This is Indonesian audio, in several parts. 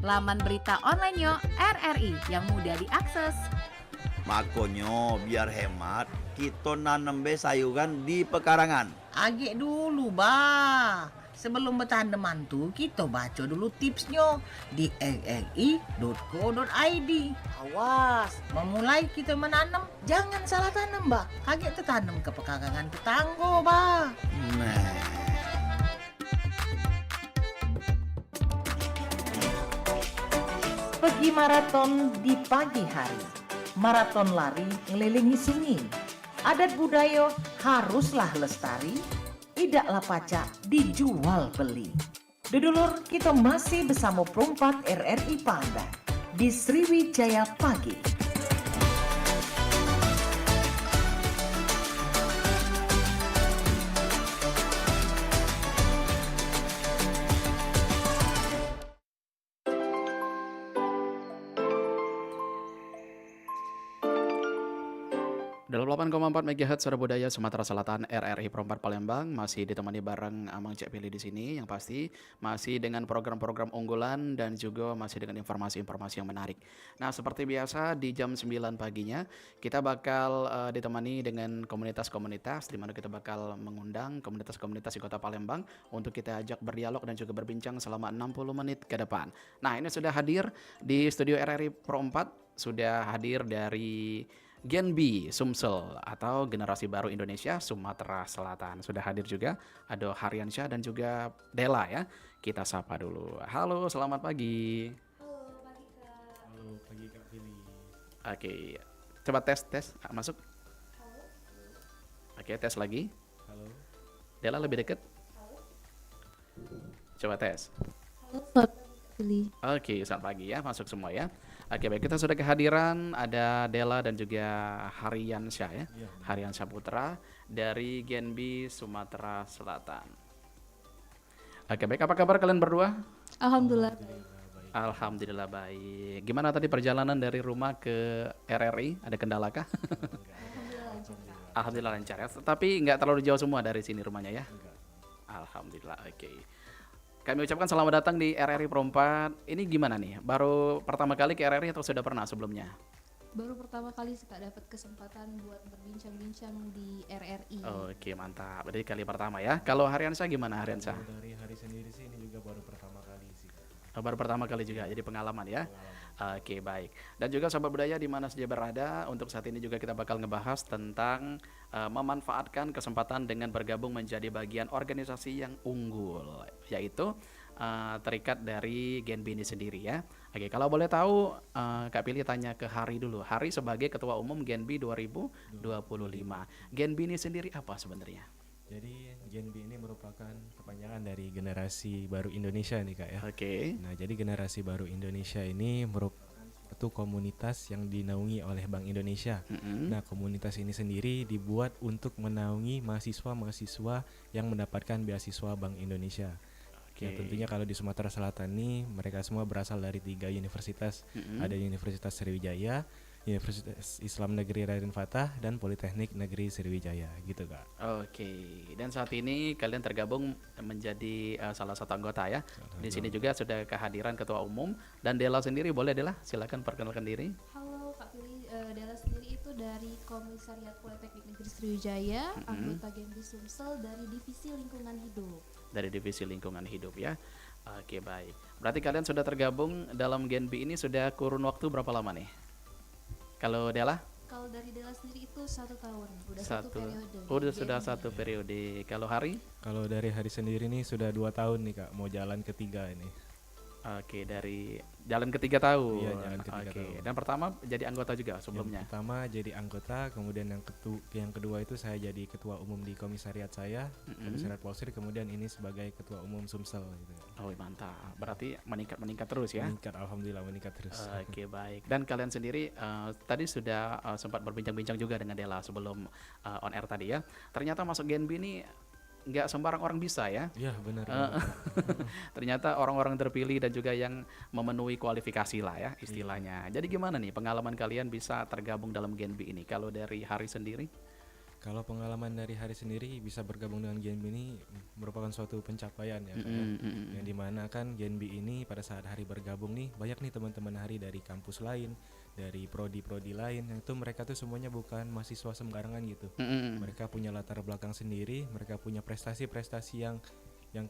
Laman berita online yo RRI yang mudah diakses. Makonyo biar hemat, kita nanam be sayuran di pekarangan. Agak dulu, bah. Sebelum bertanaman tuh, kita baca dulu tipsnya di rri.co.id. Awas, memulai kita menanam, jangan salah tanam, bah. Agak tertanam ke pekarangan tetangga, bah. Nah, Pergi maraton di pagi hari. Maraton lari ngelilingi sungai. Adat budaya haruslah lestari, idaklah pacak dijual beli. Dudulur, kita masih bersama perempat RRI Pandan di Sriwijaya Pagi. 88,4 MHz Suara Budaya Sumatera Selatan RRI Perempat Palembang masih ditemani bareng Amang Cek Pilih di sini, yang pasti masih dengan program-program unggulan dan juga masih dengan informasi-informasi yang menarik. Nah, seperti biasa di jam 9 paginya kita bakal ditemani dengan komunitas-komunitas di mana kita bakal mengundang komunitas-komunitas di Kota Palembang untuk kita ajak berdialog dan juga berbincang selama 60 menit ke depan. Nah, ini sudah hadir di studio RRI Perempat, sudah hadir dari Gen B Sumsel atau Generasi Baru Indonesia Sumatera Selatan. Sudah hadir juga ada Haryansyah dan juga Dela ya. Kita sapa dulu. Halo, selamat pagi. Halo, pagi Kak. Halo, pagi Kak Vili. Oke, coba tes. Masuk. Halo. Oke, tes lagi. Halo. Dela lebih deket. Halo. Coba tes. Halo, selamat pagi. Oke, selamat pagi ya, masuk semua ya. Oke, baik, kita sudah kehadiran ada Dela dan juga Haryansyah ya. Iya. Haryansyah Putra dari Gen B Sumatera Selatan. Oke, baik, apa kabar kalian berdua? Alhamdulillah. Baik. Alhamdulillah baik. Gimana tadi perjalanan dari rumah ke RRI? Ada kendala kah? Alhamdulillah lancar Kak. Alhamdulillah lancar ya. Tapi nggak terlalu jauh semua dari sini rumahnya ya. Enggak. Alhamdulillah, oke. Kami ucapkan selamat datang di RRI Perempat. Ini gimana nih? Baru pertama kali ke RRI atau sudah pernah sebelumnya? Baru pertama kali sih Kak dapat kesempatan buat berbincang-bincang di RRI. Oke, mantap. Berarti kali pertama ya. Kalau Haryansyah gimana Haryansyah? Kalau dari hari sendiri sih ini juga baru pertama kali sih. Baru pertama kali juga, jadi pengalaman ya. Oke, baik. Dan juga Sobat Budaya di mana saja berada, untuk saat ini juga kita bakal ngebahas tentang memanfaatkan kesempatan dengan bergabung menjadi bagian organisasi yang unggul, yaitu terikat dari Gen B ini sendiri ya. Oke, kalau boleh tahu, Kak Pilih tanya ke Hari dulu. Hari sebagai Ketua Umum Gen B 2025. Gen B ini sendiri apa sebenarnya? Jadi Gen B ini merupakan kepanjangan dari Generasi Baru Indonesia nih Kak ya. Oke. Nah, jadi Generasi Baru Indonesia ini merupakan suatu komunitas yang dinaungi oleh Bank Indonesia. Nah, komunitas ini sendiri dibuat untuk menaungi mahasiswa-mahasiswa yang mendapatkan beasiswa Bank Indonesia. Oke. Ya, tentunya kalau di Sumatera Selatan ini mereka semua berasal dari 3 universitas. Ada Universitas Sriwijaya, Universitas Islam Negeri Raden Fatah, dan Politeknik Negeri Sriwijaya gitu Kak. Oke, dan saat ini kalian tergabung menjadi salah satu anggota ya. Di sini juga sudah kehadiran Ketua Umum dan Dela sendiri, boleh Dela silakan perkenalkan diri. Halo Kak Pilih, Dela sendiri itu dari Komisariat Politeknik Negeri Sriwijaya, anggota Gen B Sumsel dari Divisi Lingkungan Hidup. Dari Divisi Lingkungan Hidup ya. Oke, baik. Berarti kalian sudah tergabung dalam Gen B ini sudah kurun waktu berapa lama nih? Kalau Dela? Kalau dari Dela sendiri itu 1 tahun, udah satu periode. Udah di sudah Gen B. satu periode. Kalau Hari? Kalau dari Hari sendiri nih sudah 2 tahun nih Kak, mau jalan ketiga ini. Oke, dari jalan ketiga tahun. Iya, jalan ketiga Oke, tahun. dan pertama jadi anggota juga sebelumnya. Yang pertama jadi anggota, kemudian yang kedua itu saya jadi ketua umum di komisariat saya, komisariat Polsri, kemudian ini sebagai ketua umum Sumsel gitu. Oh, mantap. Berarti meningkat terus ya. Meningkat, alhamdulillah meningkat terus. Oke, baik. Dan kalian sendiri tadi sudah sempat berbincang-bincang juga dengan Dela sebelum on air tadi ya. Ternyata masuk Gen B ini nggak sembarang orang bisa ya. Iya benar. Ternyata orang-orang terpilih dan juga yang memenuhi kualifikasi lah ya istilahnya. Jadi gimana nih pengalaman kalian bisa tergabung dalam Gen B ini? Kalau dari Hari sendiri? Kalau pengalaman dari hari sendiri bisa bergabung dengan Genbi ini merupakan suatu pencapaian ya Kak, ya. Yang dimana kan Genbi ini pada saat hari bergabung nih banyak nih teman-teman hari dari kampus lain, dari prodi-prodi lain yang itu mereka tuh semuanya bukan mahasiswa sembarangan gitu. Mereka punya latar belakang sendiri, mereka punya prestasi-prestasi yang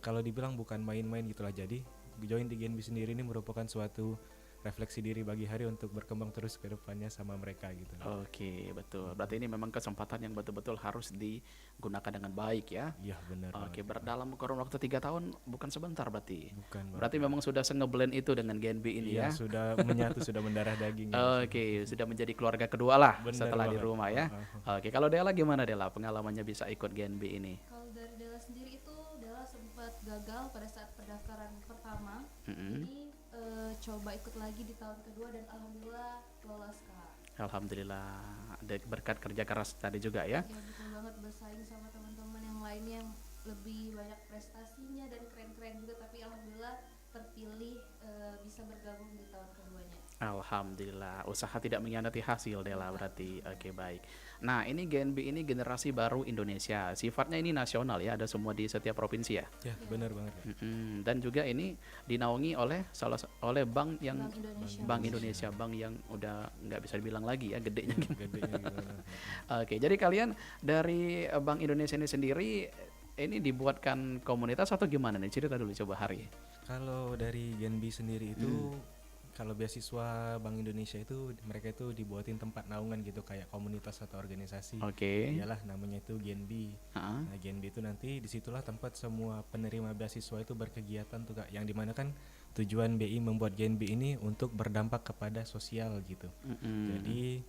kalau dibilang bukan main-main gitulah. Jadi join di Genbi sendiri ini merupakan suatu refleksi diri bagi hari untuk berkembang terus ke depannya sama mereka gitu. Oke, betul. Berarti ini memang kesempatan yang betul-betul harus digunakan dengan baik ya. Iya benar Oke, banget. dalam kurun waktu 3 tahun bukan sebentar berarti. Bukan Berarti memang sudah ngeblend itu dengan Genbi ini Iya, ya. sudah menyatu, sudah mendarah daging. Ya. Oke, sudah menjadi keluarga kedua lah Benar setelah di banget. rumah ya. Oke, kalau Dela gimana Dela pengalamannya bisa ikut Genbi ini? Kalau dari Dela sendiri itu Dela sempat gagal pada saat pendaftaran pertama. Jadi coba ikut lagi di tahun kedua dan alhamdulillah lolos Kak. Alhamdulillah, berkat kerja keras tadi juga ya. Ya betul banget, bersaing sama teman-teman yang lainnya yang lebih banyak prestasinya dan keren-keren juga, tapi alhamdulillah terpilih bisa bergabung di tahun keduanya. Alhamdulillah, usaha tidak mengkhianati hasil Dela berarti. Oke, baik. Nah, ini GNB ini generasi baru Indonesia. Sifatnya ini nasional ya, ada semua di setiap provinsi ya. Ya, benar banget. Kak. Dan juga ini dinaungi oleh oleh bank yang Bank Indonesia. bank yang udah nggak bisa dibilang lagi ya gedenya. Gedenya gimana? Oke, jadi kalian dari Bank Indonesia ini sendiri ini dibuatkan komunitas atau gimana nih? Cerita dulu coba Hari. Kalau dari Genbi sendiri itu kalau beasiswa Bank Indonesia itu mereka itu dibuatin tempat naungan gitu kayak komunitas atau organisasi. Oke. Iyalah namanya itu Genbi. Heeh. Nah, Genbi itu nanti disitulah tempat semua penerima beasiswa itu berkegiatan tuh Kak. Yang dimana kan tujuan BI membuat Genbi ini untuk berdampak kepada sosial gitu. Jadi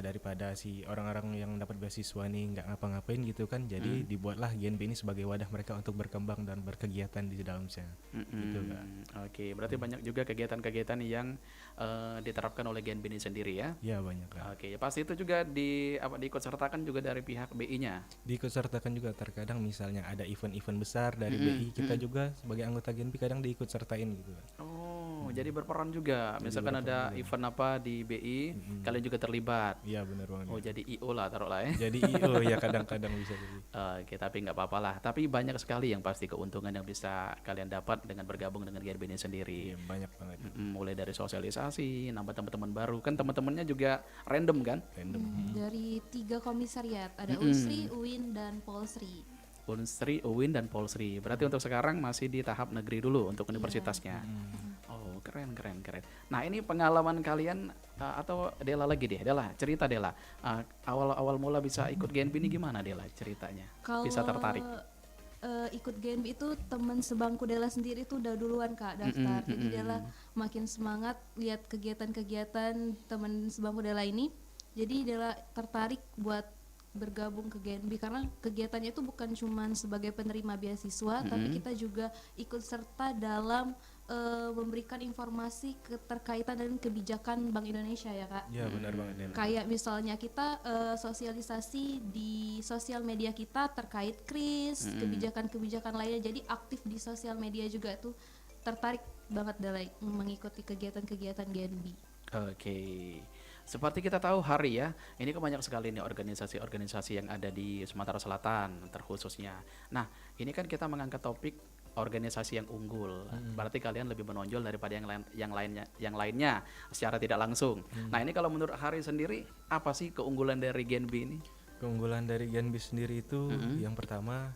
daripada si orang-orang yang dapat beasiswa nih nggak ngapa-ngapain gitu kan, jadi dibuatlah Genbi ini sebagai wadah mereka untuk berkembang dan berkegiatan di dalamnya. Gitu Kak. Oke, berarti banyak juga kegiatan-kegiatan yang diterapkan oleh Genbi ini sendiri ya. Iya banyak Kak. Oke, ya pasti itu juga diikut sertakan juga dari pihak BI-nya. Diikutsertakan juga terkadang misalnya ada event-event besar dari BI, kita juga sebagai anggota Genbi kadang diikut sertain gitu kan. Oh, jadi berperan juga. Misalkan ada event apa di BI, kalian juga terlibat. Iya benar banget. Oh, jadi IO lah taruhlah ya. Jadi IO ya kadang-kadang bisa jadi. Oke, tapi nggak apa-apa lah. Tapi banyak sekali yang pasti keuntungan yang bisa kalian dapat dengan bergabung dengan GNB ini sendiri. Iya banyak banget. Mulai dari sosialisasi, nambah teman-teman baru. Kan teman-temannya juga random kan? Random. Dari 3 komisariat, ada Unsri, UIN, dan Polsri. Unsri, UIN, dan Polsri. Berarti untuk sekarang masih di tahap negeri dulu untuk universitasnya. Oh, keren. Nah, ini pengalaman kalian atau Dela lagi deh. Dela, cerita Dela. Awal mula bisa ikut GNB ini gimana Dela ceritanya? Kalau Bisa tertarik? Ikut GNB itu teman sebangku Dela sendiri tuh udah duluan Kak daftar. Jadi Dela makin semangat lihat kegiatan-kegiatan teman sebangku Dela ini. Jadi Dela tertarik buat bergabung ke GNB karena kegiatannya itu bukan cuma sebagai penerima beasiswa, tapi kita juga ikut serta dalam memberikan informasi keterkaitan dan kebijakan Bank Indonesia ya Kak. Iya benar banget. Dela. Kayak misalnya kita sosialisasi di sosial media kita terkait KRIS, kebijakan-kebijakan lainnya. Jadi aktif di sosial media juga tuh tertarik banget dalam mengikuti kegiatan-kegiatan GNB. Oke. Seperti kita tahu Hari ya, ini kan banyak sekali nih organisasi-organisasi yang ada di Sumatera Selatan terkhususnya. Nah, ini kan kita mengangkat topik organisasi yang unggul. Berarti kalian lebih menonjol daripada yang lainnya secara tidak langsung. Nah, ini kalau menurut Hari sendiri apa sih keunggulan dari GNB ini? Keunggulan dari Genbi sendiri itu yang pertama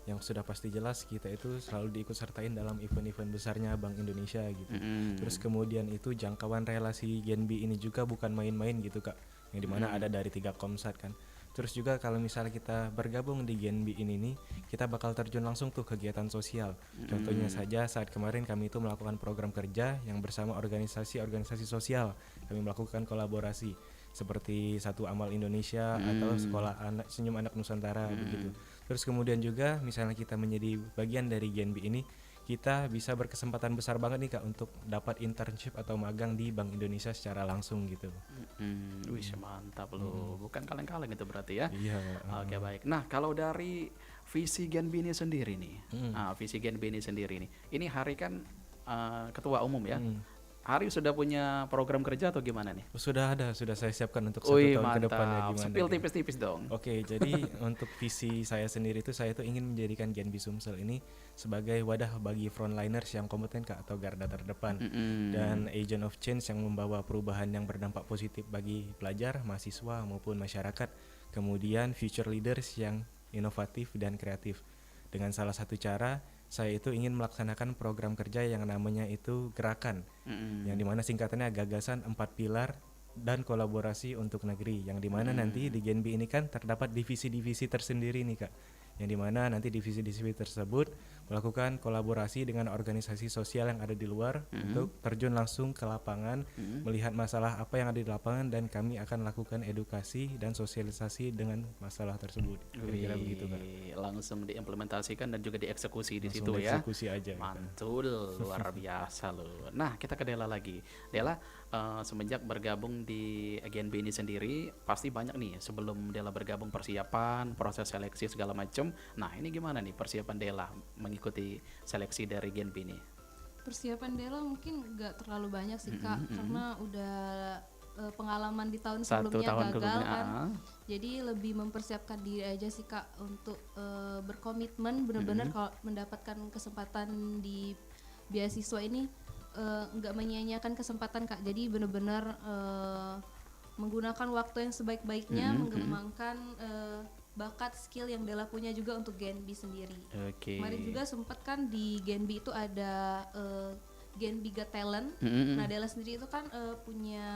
yang sudah pasti jelas kita itu selalu diikut sertain dalam event-event besarnya Bank Indonesia gitu. Terus kemudian itu jangkauan relasi Genbi ini juga bukan main-main gitu Kak. Yang dimana ada dari 3 komsat kan. Terus juga kalau misalnya kita bergabung di Genbi ini nih, kita bakal terjun langsung tuh kegiatan sosial. Contohnya saja saat kemarin kami itu melakukan program kerja yang bersama organisasi-organisasi sosial. Kami melakukan kolaborasi seperti Satu Amal Indonesia atau Sekolah Senyum Anak Nusantara begitu. Terus kemudian juga misalnya kita menjadi bagian dari GNB ini, kita bisa berkesempatan besar banget nih Kak untuk dapat internship atau magang di Bank Indonesia secara langsung gitu. Wih, mantap loh. Bukan kaleng-kaleng itu berarti ya. Iya. Oke, baik. Nah, kalau dari visi GNB ini sendiri nih. Visi GNB ini sendiri nih. Ini Hari kan ketua umum ya. Hari sudah punya program kerja atau gimana nih? Sudah ada, sudah saya siapkan untuk 1 Wih, tahun ke depannya mantap. gimana. Spill gitu. tipis-tipis dong. Oke, jadi untuk visi saya sendiri itu saya tuh ingin menjadikan Genbi Sumsel ini sebagai wadah bagi frontliners yang kompeten Kak, atau garda terdepan dan agent of change yang membawa perubahan yang berdampak positif bagi pelajar, mahasiswa maupun masyarakat. Kemudian future leaders yang inovatif dan kreatif. Dengan salah satu cara saya itu ingin melaksanakan program kerja yang namanya itu Gerakan, yang dimana singkatannya gagasan 4 pilar dan kolaborasi untuk negeri, yang dimana nanti di Genbi ini kan terdapat divisi-divisi tersendiri nih Kak, yang dimana nanti divisi-divisi tersebut melakukan kolaborasi dengan organisasi sosial yang ada di luar untuk terjun langsung ke lapangan, melihat masalah apa yang ada di lapangan, dan kami akan lakukan edukasi dan sosialisasi dengan masalah tersebut. Kira-kira begitu Kak. Langsung diimplementasikan dan juga dieksekusi di Langsung situ ya. dieksekusi aja. Kak. Mantul, luar biasa loh. Nah, kita ke Dela lagi. Dela, semenjak bergabung di GNB ini sendiri, pasti banyak nih sebelum Dela bergabung persiapan, proses seleksi segala macam. Nah, ini gimana nih persiapan Dela mengikuti seleksi dari GNB ini? Persiapan Dela mungkin nggak terlalu banyak sih Kak, karena udah pengalaman di tahun 1 sebelumnya tahun gagal sebelumnya, kan. Jadi lebih mempersiapkan diri aja sih Kak untuk berkomitmen benar-benar kalau mendapatkan kesempatan di beasiswa ini nggak menyia-nyiakan kesempatan Kak. Jadi benar-benar menggunakan waktu yang sebaik-baiknya, mengembangkan bakat skill yang Dela punya juga untuk Genbi sendiri. Oke. Kemarin juga sempat kan di Genbi itu ada Genbi Got Talent. Nah Dela sendiri itu kan punya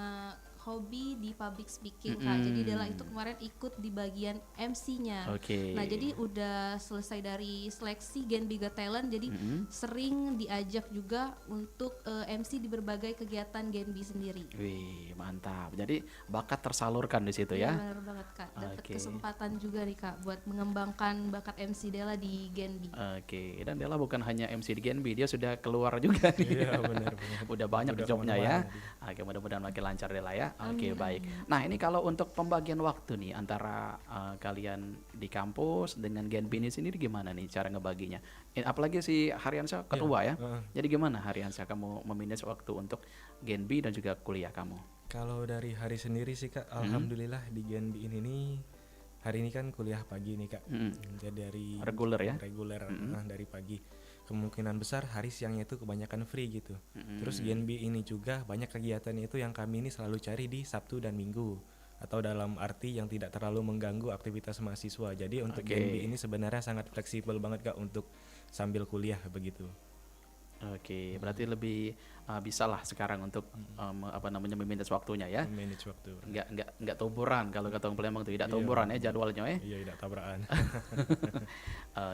hobi di public speaking Kak. Jadi Dela itu kemarin ikut di bagian MC-nya. Oke. Nah jadi udah selesai dari seleksi Genbi Got Talent, jadi sering diajak juga untuk MC di berbagai kegiatan Genbi sendiri. Wih, mantap. Jadi bakat tersalurkan di situ Iya, ya. benar banget Kak. Dapat Oke. kesempatan juga nih Kak buat mengembangkan bakat MC Dela di Genbi. Oke, dan Dela bukan hanya MC di GNB, dia sudah keluar juga nih. Iya benar-benar. Udah banyak Udah jobnya ya. kemana-mana Oke, mudah-mudahan makin lancar Dela ya. Oke, baik. Nah, ini kalau untuk pembagian waktu nih antara kalian di kampus dengan GNB ini sendiri gimana nih cara ngebaginya? Apalagi si Haryansyah ketua ya. Jadi gimana Haryansyah kamu memanage waktu untuk GNB dan juga kuliah kamu? Kalau dari hari sendiri sih Kak, alhamdulillah di Genbi ini nih hari ini kan kuliah pagi nih Kak. Jadi dari Reguler ya? Reguler dari pagi. Kemungkinan besar hari siangnya itu kebanyakan free gitu. Terus Genbi ini juga banyak kegiatan itu yang kami ini selalu cari di Sabtu dan Minggu, atau dalam arti yang tidak terlalu mengganggu aktivitas mahasiswa. Jadi untuk Oke. Genbi ini sebenarnya sangat fleksibel banget Kak untuk sambil kuliah begitu. Oke, berarti lebih bisa lah sekarang untuk memanage waktunya ya. Manage waktu. Nggak toboran kalau kata orang Palembang tuh, tidak toboran ya jadwalnya ya. Iya, tidak tabrakan.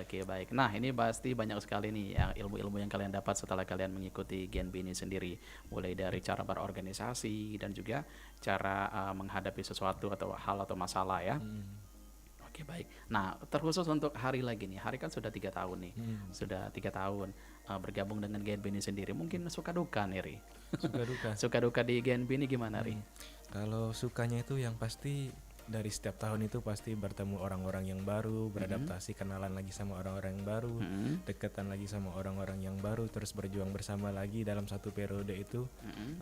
Oke, baik. Nah, ini pasti banyak sekali nih yang ilmu-ilmu yang kalian dapat setelah kalian mengikuti GNB ini sendiri. Mulai dari cara berorganisasi dan juga cara menghadapi sesuatu atau hal atau masalah ya. Oke, baik. Nah, terkhusus untuk Hari lagi nih. Hari kan sudah 3 tahun nih. Sudah 3 tahun bergabung dengan GNB ini sendiri. Mungkin suka duka nih, Ri. Suka duka. Suka duka di GNB ini gimana, Ri? Kalau sukanya itu yang pasti dari setiap tahun itu pasti bertemu orang-orang yang baru, beradaptasi, kenalan lagi sama orang-orang yang baru, deketan lagi sama orang-orang yang baru, terus berjuang bersama lagi dalam satu periode itu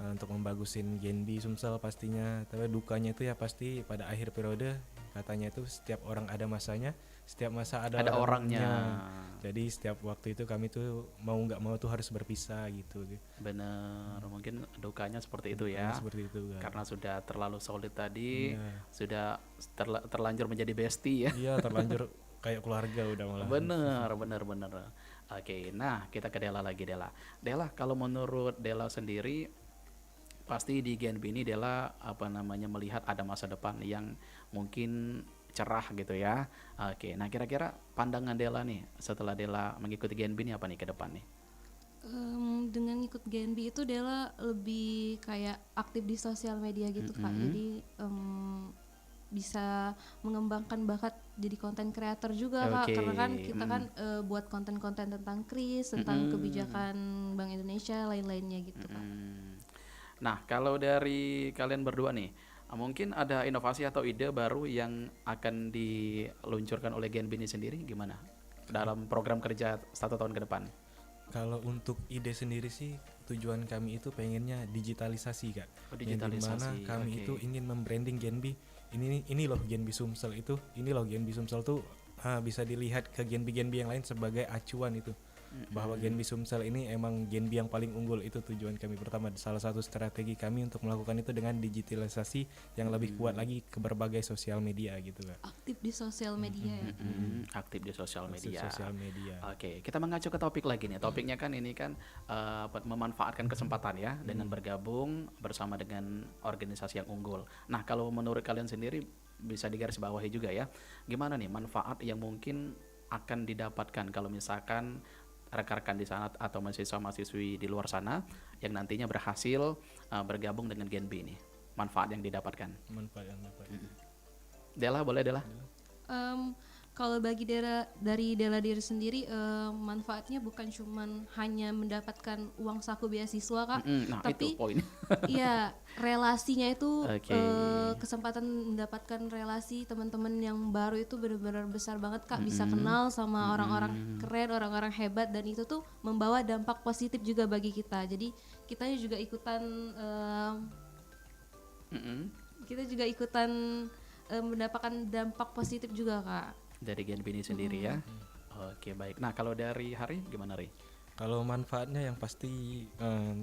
untuk membagusin Genbi Sumsel pastinya. Tapi dukanya itu ya pasti pada akhir periode, katanya itu setiap orang ada masanya, setiap masa ada orangnya. Jadi setiap waktu itu kami tuh mau nggak mau tuh harus berpisah gitu. Bener, mungkin dukanya seperti itu ya. Seperti itu kan. Karena sudah terlalu solid tadi, Iya. sudah terlanjur menjadi bestie ya. Iya, terlanjur kayak keluarga udah malah. Bener. Oke, nah kita ke Dela lagi, Dela. Dela, kalau menurut Dela sendiri, pasti di GNB ini Dela melihat ada masa depan yang mungkin cerah gitu ya. Oke, nah kira-kira pandangan Dela nih setelah Dela mengikuti GNB ini apa nih ke depan nih? Dengan ikut GNB itu Dela lebih kayak aktif di sosial media gitu Kak. Jadi bisa mengembangkan bakat jadi konten kreator juga Kak. Oke. Karena kan kita kan buat konten-konten tentang KRIS, tentang kebijakan Bank Indonesia, lain-lainnya gitu Kak. Nah, kalau dari kalian berdua nih, mungkin ada inovasi atau ide baru yang akan diluncurkan oleh GNB ini sendiri gimana? Dalam program kerja 1 tahun ke depan? Kalau untuk ide sendiri sih tujuan kami itu pengennya digitalisasi Kak. Oh, Yang dimana digitalisasi, kami oke. itu ingin membranding Genbi. Ini loh Genbi Sumsel itu. Ini loh Genbi Sumsel tuh bisa dilihat ke Genbi-Genbi yang lain sebagai acuan itu. Bahwa Genbi Sumsel ini emang Genbi yang paling unggul, itu tujuan kami pertama. Salah satu strategi kami untuk melakukan itu dengan digitalisasi yang lebih kuat lagi ke berbagai sosial media gitu Kak. Aktif di sosial media ya. Aktif di sosial media. Sosial media. Oke, kita mengacu ke topik lagi nih. Topiknya kan ini kan memanfaatkan kesempatan ya dengan bergabung bersama dengan organisasi yang unggul. Nah, kalau menurut kalian sendiri bisa digarisbawahi juga ya. Gimana nih manfaat yang mungkin akan didapatkan kalau misalkan rekan-rekan di sana atau mahasiswa-mahasiswi di luar sana yang nantinya berhasil bergabung dengan Genbi ini, manfaat yang didapatkan. Manfaat yang dapat. Dela, boleh Dela? Kalau bagi dari Dela diri sendiri, manfaatnya bukan cuman hanya mendapatkan uang saku beasiswa Kak, Nah, tapi itu poin. iya, relasinya itu Oke. kesempatan mendapatkan relasi teman-teman yang baru itu benar-benar besar banget Kak. Bisa kenal sama orang-orang keren, orang-orang hebat, dan itu tuh membawa dampak positif juga bagi kita. Jadi kita juga ikutan mendapatkan dampak positif juga Kak. Dari Genbi ini sendiri ya. Oke, baik. Nah, kalau dari Hari gimana, Ri? Kalau manfaatnya yang pasti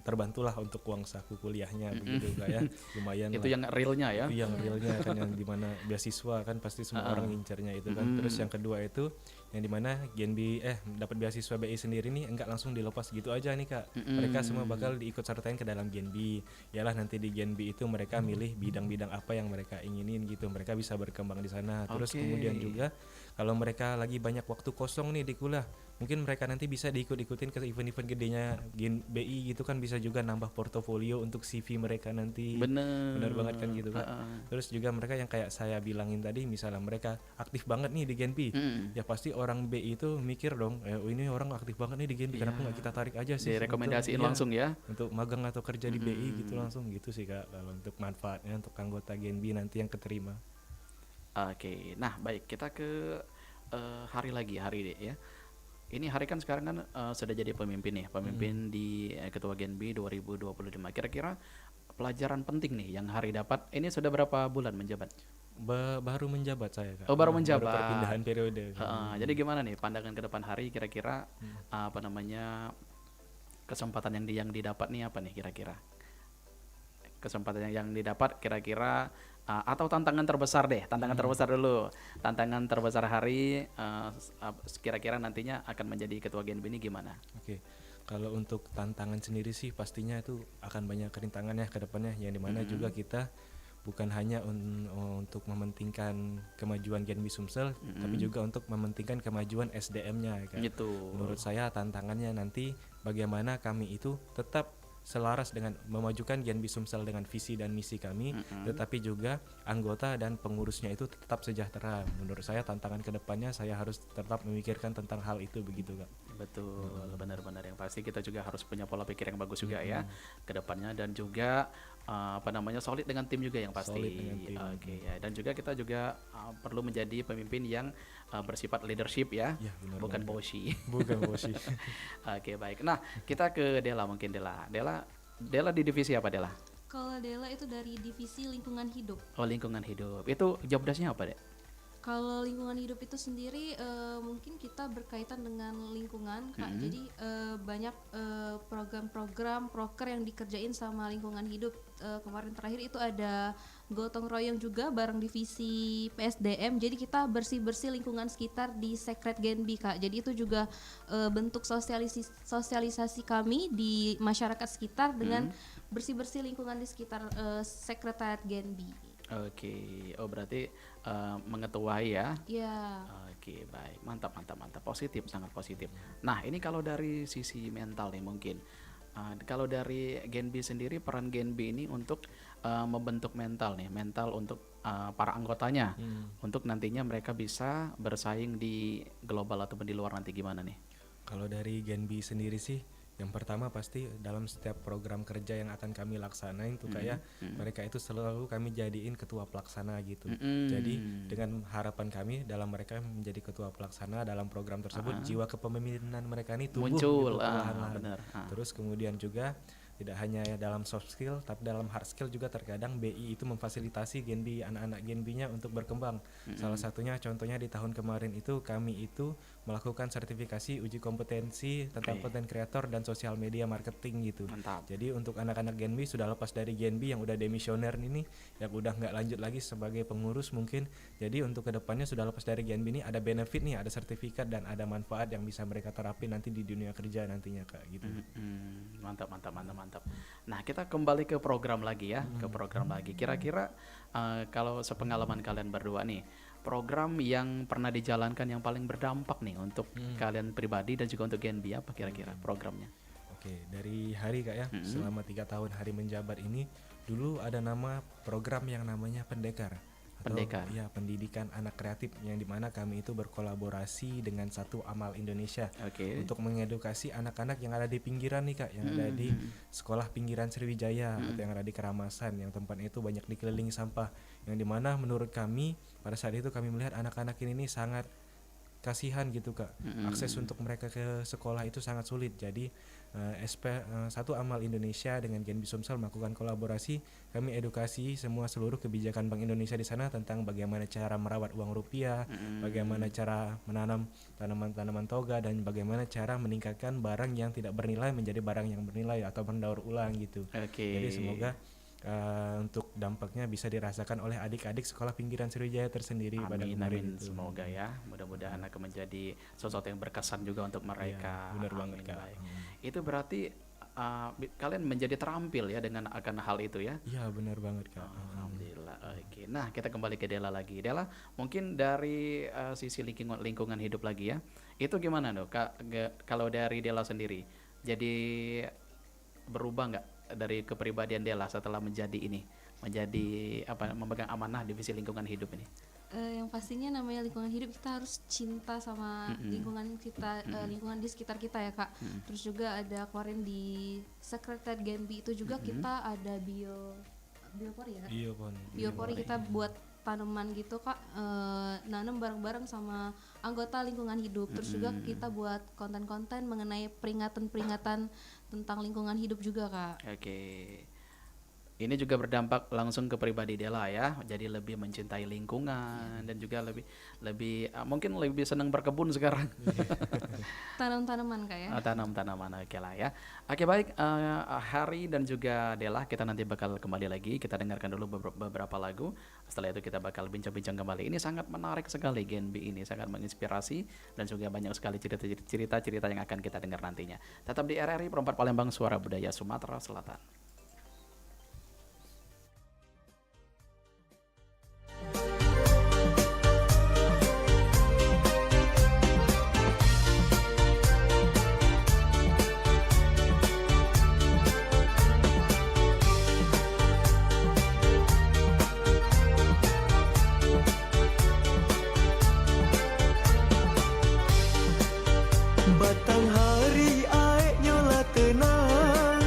terbantulah untuk uang saku kuliahnya begitu Kak ya. Lumayan Itu lah. yang realnya ya. Itu yang realnya kan, yang dimana beasiswa kan pasti semua orang ngincernya itu kan. Terus yang kedua itu yang dimana Genbi dapat beasiswa BI sendiri nih enggak langsung dilepas gitu aja nih Kak. Mereka semua bakal diikut sertain ke dalam Genbi. Yalah, nanti di Genbi itu mereka milih bidang-bidang apa yang mereka inginin gitu. Mereka bisa berkembang di sana. Terus Oke. kemudian juga kalau mereka lagi banyak waktu kosong nih di kuliah, mungkin mereka nanti bisa diikut-ikutin ke event-event gedenya BI gitu kan, bisa juga nambah portofolio untuk CV mereka nanti. Bener banget kan gitu Kak. Terus juga mereka yang kayak saya bilangin tadi, misalnya mereka aktif banget nih di Genbi, ya pasti orang BI itu mikir dong, ini orang aktif banget nih di Genbi, kenapa nggak kita tarik aja sih Direkomendasiin untuk, langsung ya. untuk magang atau kerja di BI gitu, langsung gitu sih Kak, kalau untuk manfaatnya untuk anggota Genbi nanti yang keterima. Oke, nah baik, kita ke Hari lagi, Hari deh ya. Ini Hari kan sekarang kan sudah jadi pemimpin nih, pemimpin di Ketua Genbi 2025. Kira-kira pelajaran penting nih yang Hari dapat, ini sudah berapa bulan menjabat? Baru menjabat saya Kak. Oh, baru menjabat. Baru perpindahan periode. Jadi gimana nih pandangan ke depan Hari, kira-kira apa namanya kesempatan yang didapat nih apa nih kira-kira? Kesempatan yang didapat kira-kira atau tantangan terbesar deh, tantangan terbesar dulu. Tantangan terbesar Hari kira-kira nantinya akan menjadi ketua Genbi ini gimana? Oke. Kalau untuk tantangan sendiri sih pastinya itu akan banyak rintangan ya ke depannya, yang dimana juga kita bukan hanya untuk mementingkan kemajuan Genbi Sumsel, tapi juga untuk mementingkan kemajuan SDM-nya kan. Gitu. Menurut saya tantangannya nanti bagaimana kami itu tetap selaras dengan memajukan Genbi Sumsel dengan visi dan misi kami, tetapi juga anggota dan pengurusnya itu tetap sejahtera. Menurut saya tantangan kedepannya saya harus tetap memikirkan tentang hal itu begitu Kak. Betul, benar-benar yang pasti kita juga harus punya pola pikir yang bagus juga ya ke depannya, dan juga solid dengan tim juga yang pasti. Solid dengan tim. Oke ya, dan juga kita juga perlu menjadi pemimpin yang bersifat leadership ya, Ya, benar bukan banget. bossy. Bukan bosi. Oke, baik. Nah, kita ke Dela mungkin Dela di divisi apa Dela? Kalau Dela itu dari divisi lingkungan hidup. Oh, lingkungan hidup. Itu job desk-nya apa, Dek? Kalau lingkungan hidup itu sendiri mungkin kita berkaitan dengan lingkungan Kak. Jadi banyak program-program proker yang dikerjain sama lingkungan hidup. Kemarin terakhir itu ada gotong royong juga bareng divisi PSDM. Jadi kita bersih-bersih lingkungan sekitar di Sekret Genbi Kak. Jadi itu juga bentuk sosialisasi kami di masyarakat sekitar dengan bersih-bersih lingkungan di sekitar Sekretariat Genbi. Oke. Oh, berarti mengetuai ya. Ya. Oke, baik. Mantap. Positif, sangat positif. Nah, ini kalau dari sisi mental nih mungkin. Kalau dari Genbi sendiri, peran Genbi ini untuk membentuk mental untuk para anggotanya, untuk nantinya mereka bisa bersaing di global ataupun di luar nanti gimana nih? Kalau dari Genbi sendiri sih, Yang pertama pasti dalam setiap program kerja yang akan kami laksanain tuh kayak mereka itu selalu kami jadiin ketua pelaksana gitu. Jadi dengan harapan kami dalam mereka menjadi ketua pelaksana dalam program tersebut, jiwa kepemimpinan mereka ini tumbuh Muncul, gitu perlahan-lahan. benar. Terus kemudian juga tidak hanya dalam soft skill tapi dalam hard skill juga terkadang BI itu memfasilitasi Genbi, anak-anak Genbinya untuk berkembang. Salah satunya contohnya di tahun kemarin itu kami itu melakukan sertifikasi uji kompetensi tentang konten kreator dan sosial media marketing gitu. Mantap. Jadi untuk anak-anak Genbi sudah lepas dari Genbi yang udah demisioner ini, yang udah nggak lanjut lagi sebagai pengurus mungkin. Jadi untuk kedepannya sudah lepas dari Genbi ini ada benefit nih, ada sertifikat dan ada manfaat yang bisa mereka terapin nanti di dunia kerja nantinya Kak gitu. Mantap. Nah, kita kembali ke program lagi ya, ke program lagi. Kira-kira kalau sepengalaman kalian berdua nih, program yang pernah dijalankan yang paling berdampak nih untuk kalian pribadi dan juga untuk Genbi apa kira-kira programnya? Oke, dari hari Kak ya, selama 3 tahun hari menjabat ini, dulu ada nama program yang namanya Pendekar. Pendekar. Ya, pendidikan anak kreatif yang dimana kami itu berkolaborasi dengan Satu Amal Indonesia untuk mengedukasi anak-anak yang ada di pinggiran nih Kak, yang ada di sekolah pinggiran Sriwijaya atau yang ada di Keramasan, yang tempatnya itu banyak dikelilingi sampah, yang dimana menurut kami pada saat itu kami melihat anak-anak ini sangat kasihan gitu Kak, akses untuk mereka ke sekolah itu sangat sulit. Jadi Satu Amal Indonesia dengan Genbi Sumsel melakukan kolaborasi, kami edukasi semua seluruh kebijakan Bank Indonesia di sana tentang bagaimana cara merawat uang rupiah, bagaimana cara menanam tanaman-tanaman toga, dan bagaimana cara meningkatkan barang yang tidak bernilai menjadi barang yang bernilai atau mendaur ulang gitu. Jadi semoga untuk dampaknya bisa dirasakan oleh adik-adik sekolah pinggiran Sriwijaya tersendiri pada kemarin itu. Semoga ya, mudah-mudahan akan menjadi sesuatu yang berkesan juga untuk mereka. Benar banget Kak. Baik. Itu berarti kalian menjadi terampil ya dengan akan hal itu ya? Iya benar banget Kak. Alhamdulillah. Oke. Nah, kita kembali ke Dela lagi. Dela, mungkin dari sisi lingkungan hidup lagi ya. Itu gimana dong kalau dari Dela sendiri? Jadi berubah nggak dari kepribadian Dela setelah menjadi memegang amanah divisi lingkungan hidup ini? Yang pastinya namanya lingkungan hidup, kita harus cinta sama lingkungan kita, lingkungan di sekitar kita ya Kak. Terus juga ada kemarin di sekretariat Genbi itu juga kita ada biopori ya. Biopori kita buat tanaman gitu Kak, nanam bareng-bareng sama anggota lingkungan hidup. Terus juga kita buat konten-konten mengenai peringatan-peringatan tentang lingkungan hidup juga Kak. Oke. Ini juga berdampak langsung ke pribadi Dela ya, jadi lebih mencintai lingkungan dan juga lebih mungkin lebih senang berkebun sekarang. Tanam-tanaman Kak ya. Tanam-tanaman, oke lah ya. Oke baik, Hari dan juga Dela, kita nanti bakal kembali lagi, kita dengarkan dulu beberapa lagu. Setelah itu kita bakal bincang-bincang kembali. Ini sangat menarik sekali Genbi ini, sangat menginspirasi dan juga banyak sekali cerita-cerita yang akan kita dengar nantinya. Tetap di RRI Perempat Palembang, Suara Budaya Sumatera Selatan. Batang hari aek nyola tenang,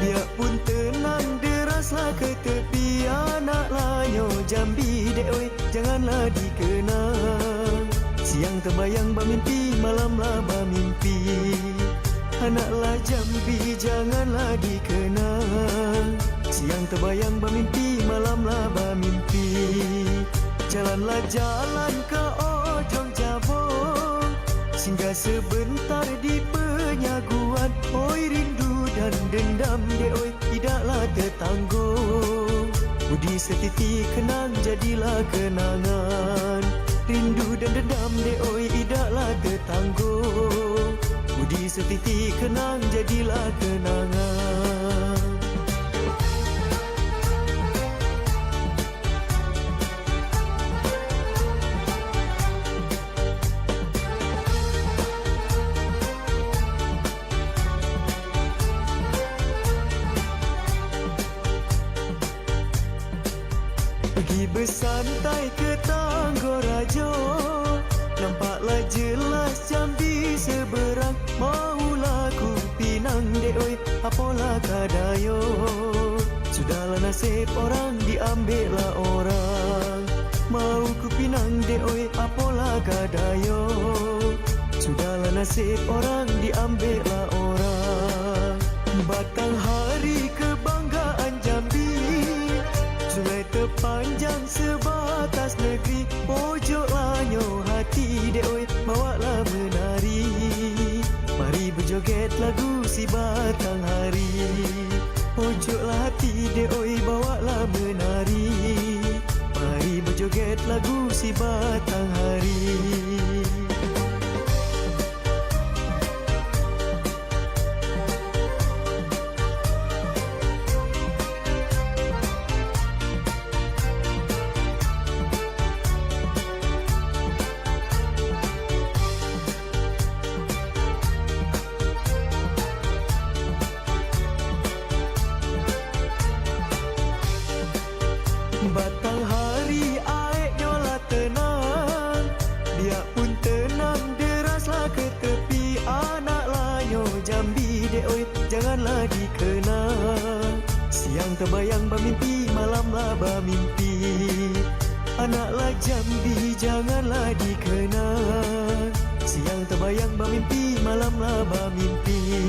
biak pun tenang deraslah ke tepi. Anak lanyo Jambi dek oi, janganlah dikenang. Siang terbayang bermimpi, malamlah bermimpi. Anaklah Jambi janganlah dikenang. Siang terbayang bermimpi, malamlah bermimpi. Jalanlah jalan ke ojong jabong, singgah sebentar di penyaguan. Oi rindu dan dendam dek oi, tidaklah tertanggung. Budi setiti kenang jadilah kenangan. Rindu dan dendam dek oi, tidaklah tertanggung. Budi setiti kenang jadilah kenangan. Pergi bersantai ke Tanggorojo, nampaklah jelas Jambi seberang. Maulah ku pinang tenang dek oi, apalah kadayo. Sudahlah nasib orang diambil lah orang. Mau ku pinang dek oi, apalah kadayo. Sudahlah nasib orang diambil lah orang. Batang hari kebanggaan Jambi, sungai terpanjang sebatas negeri. Pojok lanyo hati dek oi, bawalah menari. Mari berjoget lagu si batang hari. Pojoklah hati dek oi, bawalah menari. Mari berjoget lagu si batang hari. Batang hari aeknya lah tenang, dia pun tenang deraslah ke tepi. Anak lanyo Jambi dek oi, janganlah dikenang. Siang terbayang bermimpi, malamlah bermimpi. Anaklah Jambi janganlah dikenang. Siang terbayang bermimpi, malamlah bermimpi.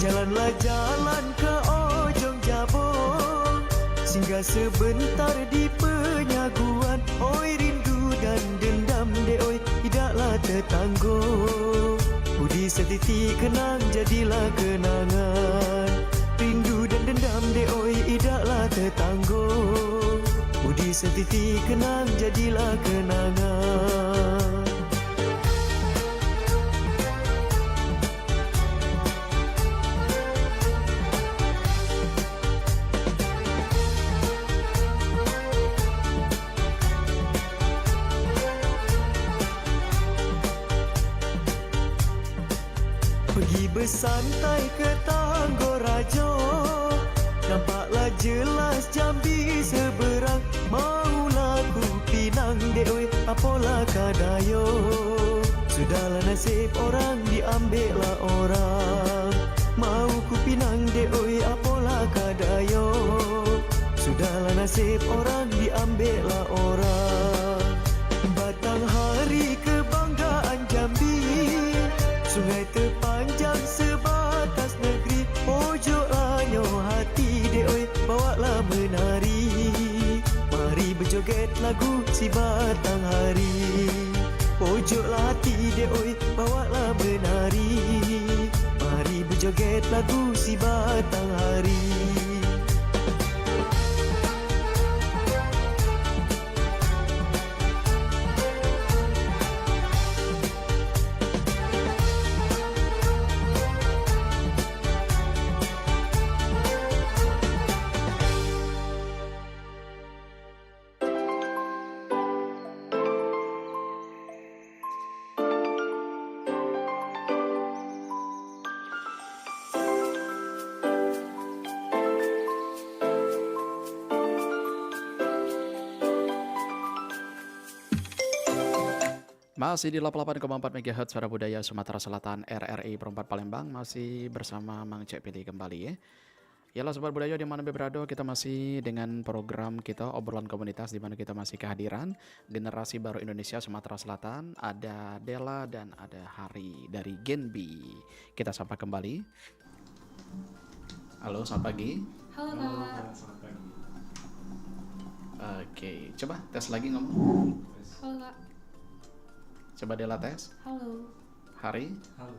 Jalanlah jalan ke ujung Jabong, singgah sebentar di penyaguan. Oi rindu dan dendam dek oi, tidaklah tertanggung. Budi setiti kenang jadilah kenangan. Rindu dan dendam dek oi, tidaklah tertanggung. Budi setiti kenang jadilah kenangan. Pergi bersantai ke Tanggorajo, nampaklah jelas Jambi seberang. Maulah ku pinang dek oi, apalah kadayo. Sudahlah nasib orang diambil lah orang. Mau ku pinang dek oi, apalah kadayo. Sudahlah nasib orang diambil lah orang. Batang hari kebanggaan Jambi, sungai terpanjang sebatas negeri. Pojok lanyo hati dek oi, bawalah menari. Mari berjoget lagu si batang hari. Pojoklah hati dek oi, bawalah menari. Mari berjoget lagu si batang hari. Masih di 88,4 MHz Suara Budaya Sumatera Selatan RRI Perempat Palembang. Masih bersama Mang Cek Pilih kembali ya. Yalah Sobat Budaya di mana berada, kita masih dengan program kita obrolan komunitas, di mana kita masih kehadiran generasi baru Indonesia Sumatera Selatan. Ada Della dan ada Hari dari Genbi. Kita sapa kembali. Halo, selamat pagi. Halo Kak. Oke, coba tes lagi ngomong. Halo Kak. Coba Della tes. Halo. Hari. Halo.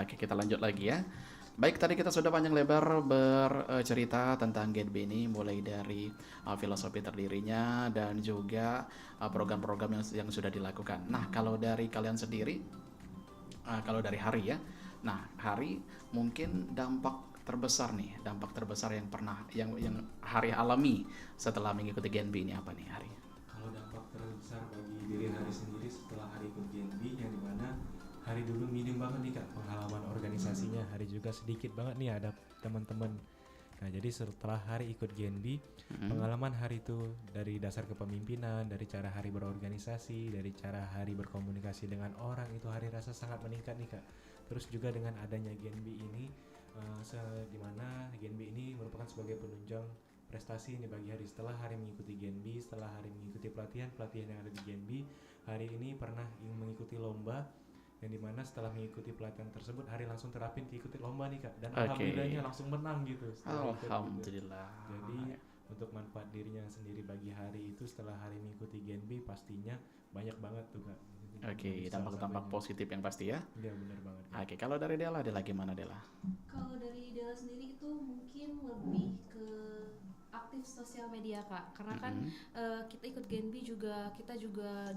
Oke, kita lanjut lagi ya. Baik, tadi kita sudah panjang lebar bercerita tentang Genbi ini, mulai dari filosofi terdirinya dan juga program-program yang sudah dilakukan. Nah, kalau dari kalian sendiri, kalau dari Hari ya, nah Hari mungkin dampak terbesar yang pernah yang Hari alami setelah mengikuti Genbi ini apa nih Hari? Kalau dampak terbesar bagi diri Hari sendiri setelah Hari ikut Genbi, yang dimana Hari dulu minim banget nih Kak pengalaman organisasinya. Hari juga sedikit banget nih ada teman-teman Nah, jadi setelah hari ikut Genbi, pengalaman hari itu dari dasar kepemimpinan, dari cara hari berorganisasi, dari cara hari berkomunikasi dengan orang, itu hari rasa sangat meningkat nih Kak. Terus juga dengan adanya Genbi ini, di mana Genbi ini merupakan sebagai penunjang prestasi ini bagi hari. Setelah hari mengikuti Genbi, setelah hari mengikuti pelatihan yang ada di Genbi, hari ini pernah mengikuti lomba, yang dimana setelah mengikuti pelatihan tersebut hari langsung terapin ikuti lomba nih Kak, dan alhamdulillahnya langsung menang gitu setelah ikut, gitu. Alhamdulillah. Jadi untuk manfaat dirinya sendiri bagi hari itu setelah hari mengikuti Genbi pastinya banyak banget tuh Kak. Oke, dampak-dampak positif yang pasti ya. Iya benar banget Kak. Oke, kalau dari Dela gimana Dela? Kalau dari Dela sendiri itu mungkin lebih ke aktif sosial media Kak, karena kan kita ikut Genbi juga, kita juga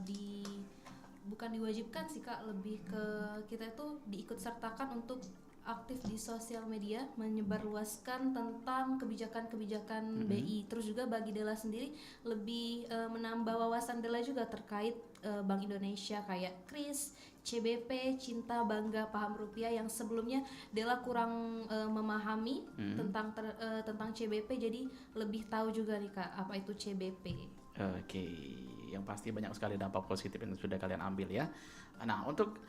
bukan diwajibkan sih Kak, lebih ke kita itu diikut sertakan untuk aktif di sosial media, menyebarluaskan tentang kebijakan-kebijakan BI. Terus juga bagi Dela sendiri lebih menambah wawasan Dela juga terkait Bank Indonesia kayak KRIS, CBP, Cinta Bangga Paham Rupiah, yang sebelumnya Dela kurang memahami tentang CBP, jadi lebih tahu juga nih Kak apa itu CBP. Oke, yang pasti banyak sekali dampak positif yang sudah kalian ambil ya. Nah, untuk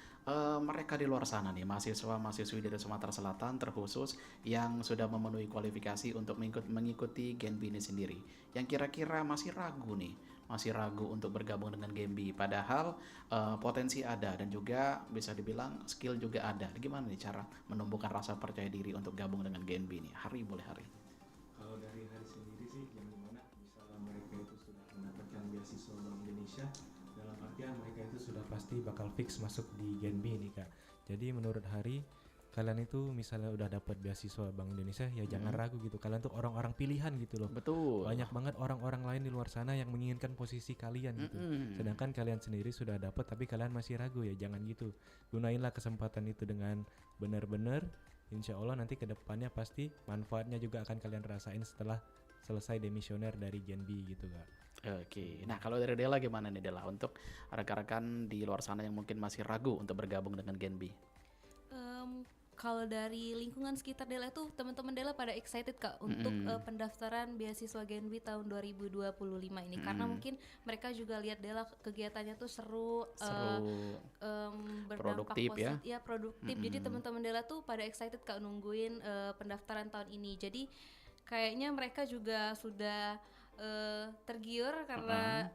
mereka di luar sana nih, mahasiswa-mahasiswi dari Sumatera Selatan terkhusus yang sudah memenuhi kualifikasi untuk mengikuti Genbi ini sendiri, yang kira-kira masih ragu untuk bergabung dengan Genbi, padahal potensi ada dan juga bisa dibilang skill juga ada. Gimana nih cara menumbuhkan rasa percaya diri untuk gabung dengan Genbi nih? Hari. Kalau dari hari sendiri sih, yang dimana misalnya mereka itu sudah mendapatkan beasiswa Bank Indonesia, dalam artian mereka itu sudah pasti bakal fix masuk di Genbi nih Kak. Jadi menurut Hari, kalian itu misalnya udah dapat beasiswa Bank Indonesia, ya jangan ragu gitu. Kalian tuh orang-orang pilihan gitu loh. Betul. Banyak banget orang-orang lain di luar sana yang menginginkan posisi kalian gitu. Sedangkan kalian sendiri sudah dapat tapi kalian masih ragu, ya jangan gitu. Gunainlah kesempatan itu dengan benar-benar. Insya Allah nanti kedepannya pasti manfaatnya juga akan kalian rasain setelah selesai demisioner dari Genbi gitu Kak. Oke, nah kalau dari Dela gimana nih Dela untuk rekan-rekan di luar sana yang mungkin masih ragu untuk bergabung dengan Genbi? Kalau dari lingkungan sekitar Dela itu teman-teman Dela pada excited Kak untuk pendaftaran beasiswa Genbi tahun 2025 ini, karena mungkin mereka juga lihat Dela kegiatannya tuh seru, berdampak produktif ya. Ya produktif. Jadi teman-teman Dela tuh pada excited Kak nungguin pendaftaran tahun ini. Jadi kayaknya mereka juga sudah tergiur karena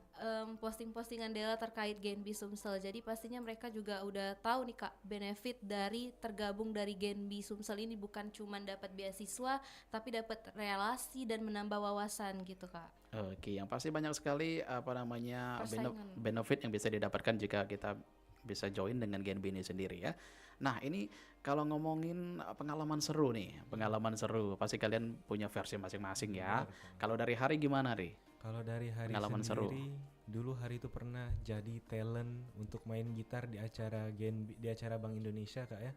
posting-postingan Dela terkait Genbi Sumsel. Jadi pastinya mereka juga udah tahu nih Kak benefit dari tergabung dari Genbi Sumsel ini, bukan cuma dapat beasiswa tapi dapat relasi dan menambah wawasan gitu Kak. Oke, yang pasti banyak sekali benefit yang bisa didapatkan jika kita bisa join dengan Genbi ini sendiri ya. Nah, ini kalau ngomongin pengalaman seru, pasti kalian punya versi masing-masing ya. Kalau dari Hari gimana, Ri? Kalau dari Hari Pengalaman sendiri, dulu Hari itu pernah jadi talent untuk main gitar di acara Genbi, di acara Bank Indonesia Kak ya.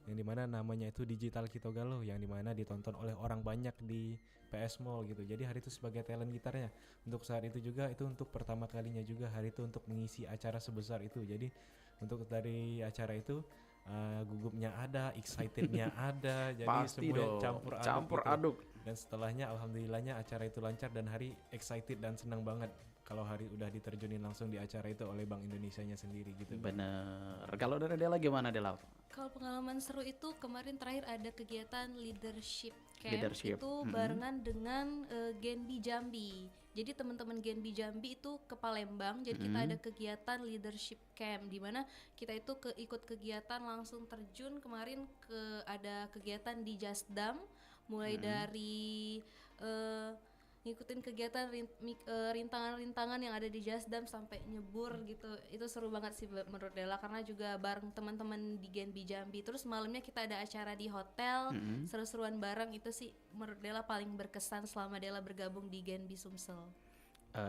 Yang dimana namanya itu Digital Kitogalo, yang dimana ditonton oleh orang banyak di PS Mall gitu. Jadi Hari itu sebagai talent gitarnya. Untuk saat itu juga, itu untuk pertama kalinya juga Hari itu untuk mengisi acara sebesar itu. Jadi untuk dari acara itu gugupnya ada, excitednya ada, jadi pasti semuanya dong, campur aduk gitu. aduk. Dan setelahnya alhamdulillahnya acara itu lancar dan Hari excited dan senang banget kalau Hari udah diterjunin langsung di acara itu oleh Bank Indonesianya sendiri gitu. Bener. Kalau dari Dela gimana Dela? Kalau pengalaman seru itu kemarin terakhir ada kegiatan leadership camp, Leadership. itu barengan dengan Genbi Jambi. Jadi teman-teman Genbi Jambi itu ke Palembang, jadi kita ada kegiatan leadership camp di mana kita itu ikut kegiatan langsung terjun kemarin ada kegiatan di Jasdam, mulai dari ngikutin kegiatan rintangan-rintangan yang ada di Jasdam sampai nyebur gitu. Itu seru banget sih menurut Dela, karena juga bareng teman-teman di Genbi Jambi. Terus malamnya kita ada acara di hotel, seru-seruan bareng. Itu sih menurut Dela paling berkesan selama Dela bergabung di Genbi Sumsel.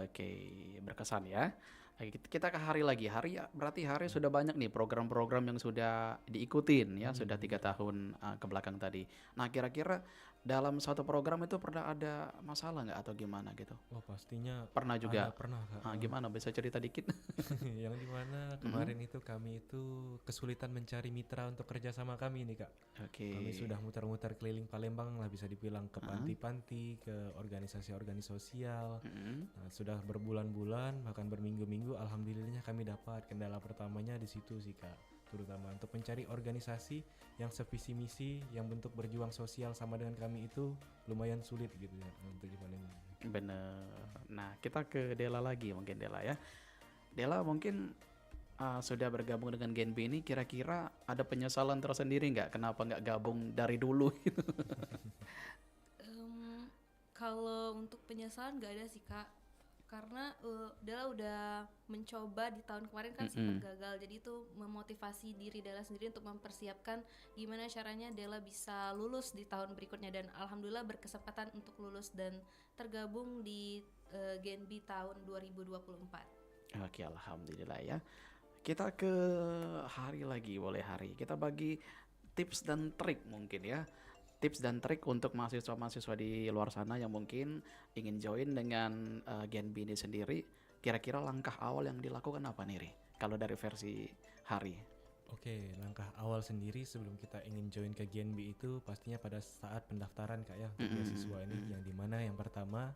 Oke, berkesan ya. Kita ke hari lagi. Hari ya, berarti hari sudah banyak nih program-program yang sudah diikutin ya, sudah 3 tahun ke belakang tadi. Nah, kira-kira dalam satu program itu pernah ada masalah nggak atau gimana gitu? Oh pastinya Pernah juga. pernah Kak. Gimana? Bisa cerita dikit? Yang dimana kemarin itu kami itu kesulitan mencari mitra untuk kerja sama kami nih Kak. Oke. Kami sudah muter-muter keliling Palembang lah, bisa dibilang ke panti-panti, ke organisasi-organisasi sosial. Nah, sudah berbulan-bulan bahkan berminggu-minggu, alhamdulillahnya kami dapat. Kendala pertamanya di situ sih Kak, terutama untuk mencari organisasi yang sevisi misi, yang bentuk berjuang sosial sama dengan kami itu lumayan sulit gitu ya untuk di Palembang. Bener. Nah, kita ke Dela lagi mungkin Dela ya. Dela mungkin sudah bergabung dengan Genbi ini, kira-kira ada penyesalan tersendiri nggak? Kenapa nggak gabung dari dulu gitu? Kalau untuk penyesalan nggak ada sih Kak, karena Dela udah mencoba di tahun kemarin kan sempat gagal, jadi itu memotivasi diri Dela sendiri untuk mempersiapkan gimana caranya Dela bisa lulus di tahun berikutnya, dan alhamdulillah berkesempatan untuk lulus dan tergabung di Genbi tahun 2024. Oke, alhamdulillah ya. Kita ke hari lagi, boleh hari. Kita bagi tips dan trik mungkin ya. Tips dan trik untuk mahasiswa-mahasiswa di luar sana yang mungkin ingin join dengan Genbi ini sendiri. Kira-kira langkah awal yang dilakukan apa nih, Ri? Kalau dari versi hari. Oke, langkah awal sendiri sebelum kita ingin join ke Genbi itu pastinya pada saat pendaftaran Kak ya, untuk beasiswa ini, yang dimana yang pertama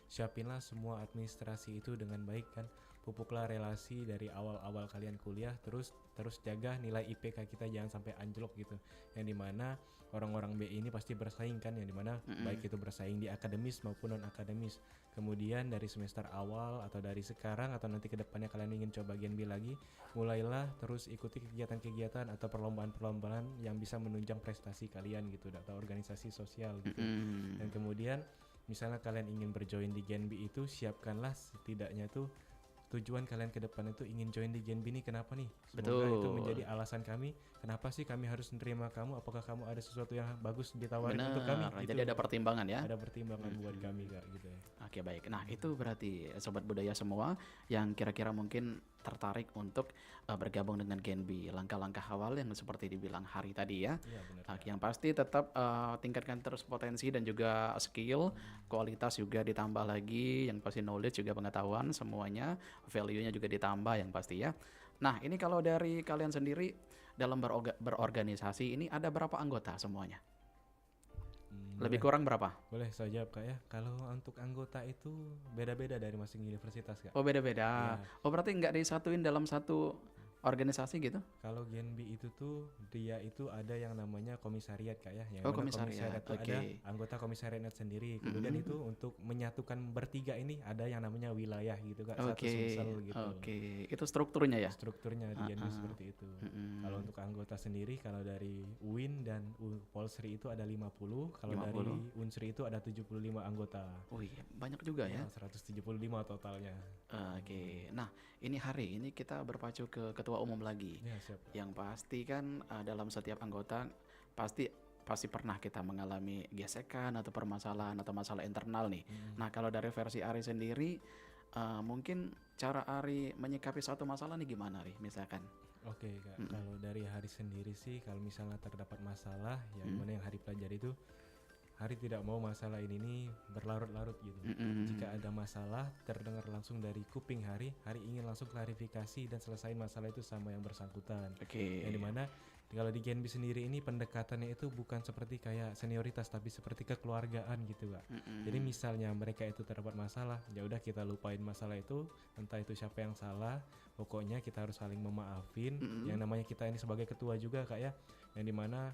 siapinlah semua administrasi itu dengan baik kan, pupuklah relasi dari awal-awal kalian kuliah, terus jaga nilai IPK kita jangan sampai anjlok gitu, yang dimana orang-orang BI ini pasti bersaing kan, yang dimana baik itu bersaing di akademis maupun non akademis. Kemudian dari semester awal atau dari sekarang atau nanti kedepannya kalian ingin coba Genbi lagi, mulailah terus ikuti kegiatan-kegiatan atau perlombaan-perlombaan yang bisa menunjang prestasi kalian gitu, atau organisasi sosial gitu. Dan kemudian misalnya kalian ingin berjoin di Genbi itu, siapkanlah setidaknya tuh tujuan kalian ke depan itu ingin join di Genbi ini kenapa nih? Semoga itu menjadi alasan kami, kenapa sih kami harus menerima kamu, apakah kamu ada sesuatu yang bagus ditawarin untuk kami? Benar, jadi ada pertimbangan ya? Ada pertimbangan buat kami Kak gitu ya. Oke, baik. Nah, itu berarti Sobat Budaya semua yang kira-kira mungkin tertarik untuk bergabung dengan Genbi. Langkah-langkah awal yang seperti dibilang Hari tadi ya. Iya benar. Yang pasti tetap tingkatkan terus potensi dan juga skill, kualitas juga ditambah lagi, yang pasti knowledge juga pengetahuan semuanya, value-nya juga ditambah yang pasti ya. Nah, ini kalau dari kalian sendiri dalam berorganisasi ini ada berapa anggota semuanya? Lebih kurang berapa? Boleh saya jawab Kak ya. Kalau untuk anggota itu beda-beda dari masing universitas Kak. Oh, beda-beda. Oh, berarti nggak disatuin dalam satu organisasi gitu? Kalau Genbi itu tuh dia itu ada yang namanya komisariat Kak ya. Yang Oh, mana komisariat, itu ada anggota komisariatnya sendiri. Kemudian itu untuk menyatukan bertiga ini ada yang namanya wilayah gitu Kak. Satu sumsel gitu. Oke, itu strukturnya ya? Strukturnya di Genbi seperti itu. Kalau untuk anggota sendiri, kalau dari UIN dan Polsri itu ada 50. Kalau dari Unsri itu ada 75 anggota. Wih, banyak juga ya? 175 totalnya. Oke, nah ini Hari ini kita berpacu ke ketua umum lagi. Ya, siap. Yang pasti kan dalam setiap anggota pasti pernah kita mengalami gesekan atau permasalahan atau masalah internal nih. Nah, kalau dari versi Ari sendiri mungkin cara Ari menyikapi satu masalah nih gimana Ari misalkan? Oke Kak, kalau dari Hari sendiri sih kalau misalnya terdapat masalah yang mana yang Hari pelajari itu, Hari tidak mau masalah ini nih berlarut-larut gitu. Jika ada masalah terdengar langsung dari kuping Hari ingin langsung klarifikasi dan selesaiin masalah itu sama yang bersangkutan. Yang dimana kalau di Genbi sendiri ini pendekatannya itu bukan seperti kayak senioritas tapi seperti kekeluargaan gitu Kak. Jadi misalnya mereka itu terdapat masalah, ya udah kita lupain masalah itu, entah itu siapa yang salah, pokoknya kita harus saling memaafin. Yang namanya kita ini sebagai ketua juga Kak ya, yang dimana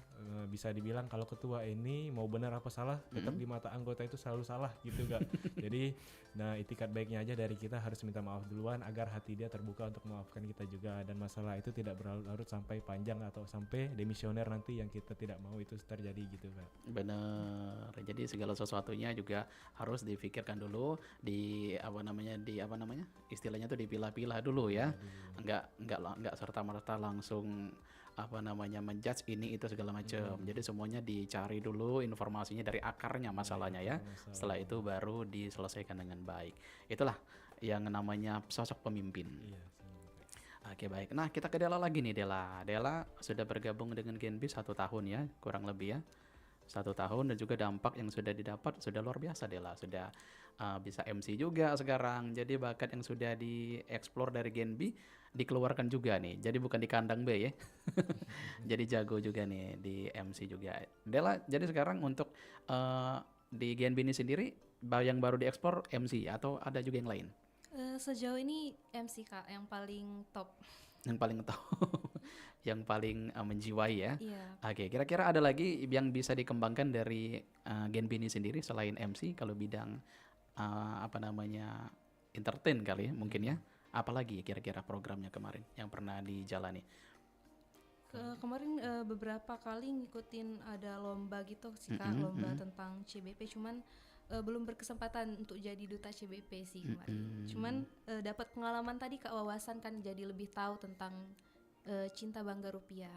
bisa dibilang kalau ketua ini mau benar apa salah tetap di mata anggota itu selalu salah gitu Kak. Jadi nah itikat baiknya aja dari kita harus minta maaf duluan agar hati dia terbuka untuk memaafkan kita juga, dan masalah itu tidak berlarut sampai panjang atau sampai demisioner nanti yang kita tidak mau itu terjadi gitu Kak. Bener. Jadi segala sesuatunya juga harus difikirkan dulu, di apa namanya istilahnya tuh dipilah-pilah dulu ya. Enggak serta-merta langsung apa namanya menjudge ini itu segala macam. Jadi semuanya dicari dulu informasinya dari akarnya masalahnya ya. Setelah itu baru diselesaikan dengan baik. Itulah yang namanya sosok pemimpin. Iya. Oke, baik. Nah, kita ke Dela lagi nih, Dela. Dela sudah bergabung dengan Genbi 1 tahun ya, kurang lebih ya. 1 tahun, dan juga dampak yang sudah didapat sudah luar biasa, Dela. Sudah bisa MC juga sekarang. Jadi bakat yang sudah dieksplor dari Genbi dikeluarkan juga nih. Jadi bukan di kandang B ya. Jadi jago juga nih di MC juga. Dela, jadi sekarang untuk di Genbi ini sendiri yang baru dieksplor MC atau ada juga yang lain? Sejauh ini MC Kak yang paling top. Yang paling tahu, yang paling menjiwai ya. Iya. Oke, kira-kira ada lagi yang bisa dikembangkan dari Genbi ini sendiri selain MC, kalau bidang entertain kali ya mungkin ya. Apalagi kira-kira programnya kemarin yang pernah dijalani? Kemarin beberapa kali ngikutin ada lomba gitu sih Kak, lomba tentang CBP, cuman belum berkesempatan untuk jadi duta CBP sih kemarin. Cuman dapat pengalaman tadi Kak, wawasan kan, jadi lebih tahu tentang cinta bangga rupiah.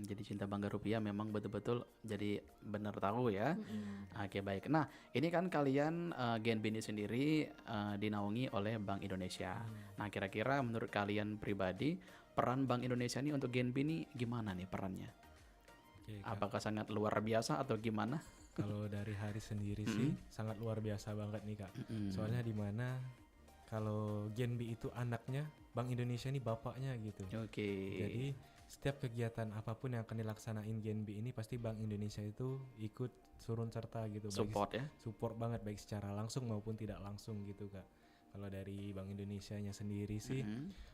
Jadi cinta bangga rupiah memang betul-betul jadi benar tahu ya. Oke, baik. Nah, ini kan kalian Genbi ini sendiri dinaungi oleh Bank Indonesia. Nah, kira-kira menurut kalian pribadi peran Bank Indonesia ini untuk Genbi ini gimana nih perannya? Oke, Kak. Apakah sangat luar biasa atau gimana? Kalau dari Hari sendiri sih sangat luar biasa banget nih Kak. Soalnya di mana kalau Genbi itu anaknya, Bank Indonesia ini bapaknya gitu. Oke. Jadi setiap kegiatan apapun yang akan dilaksanain Genbi ini pasti Bank Indonesia itu ikut turun serta gitu. Support ya? Support banget, baik secara langsung maupun tidak langsung gitu Kak. Kalau dari Bank Indonesianya sendiri sih,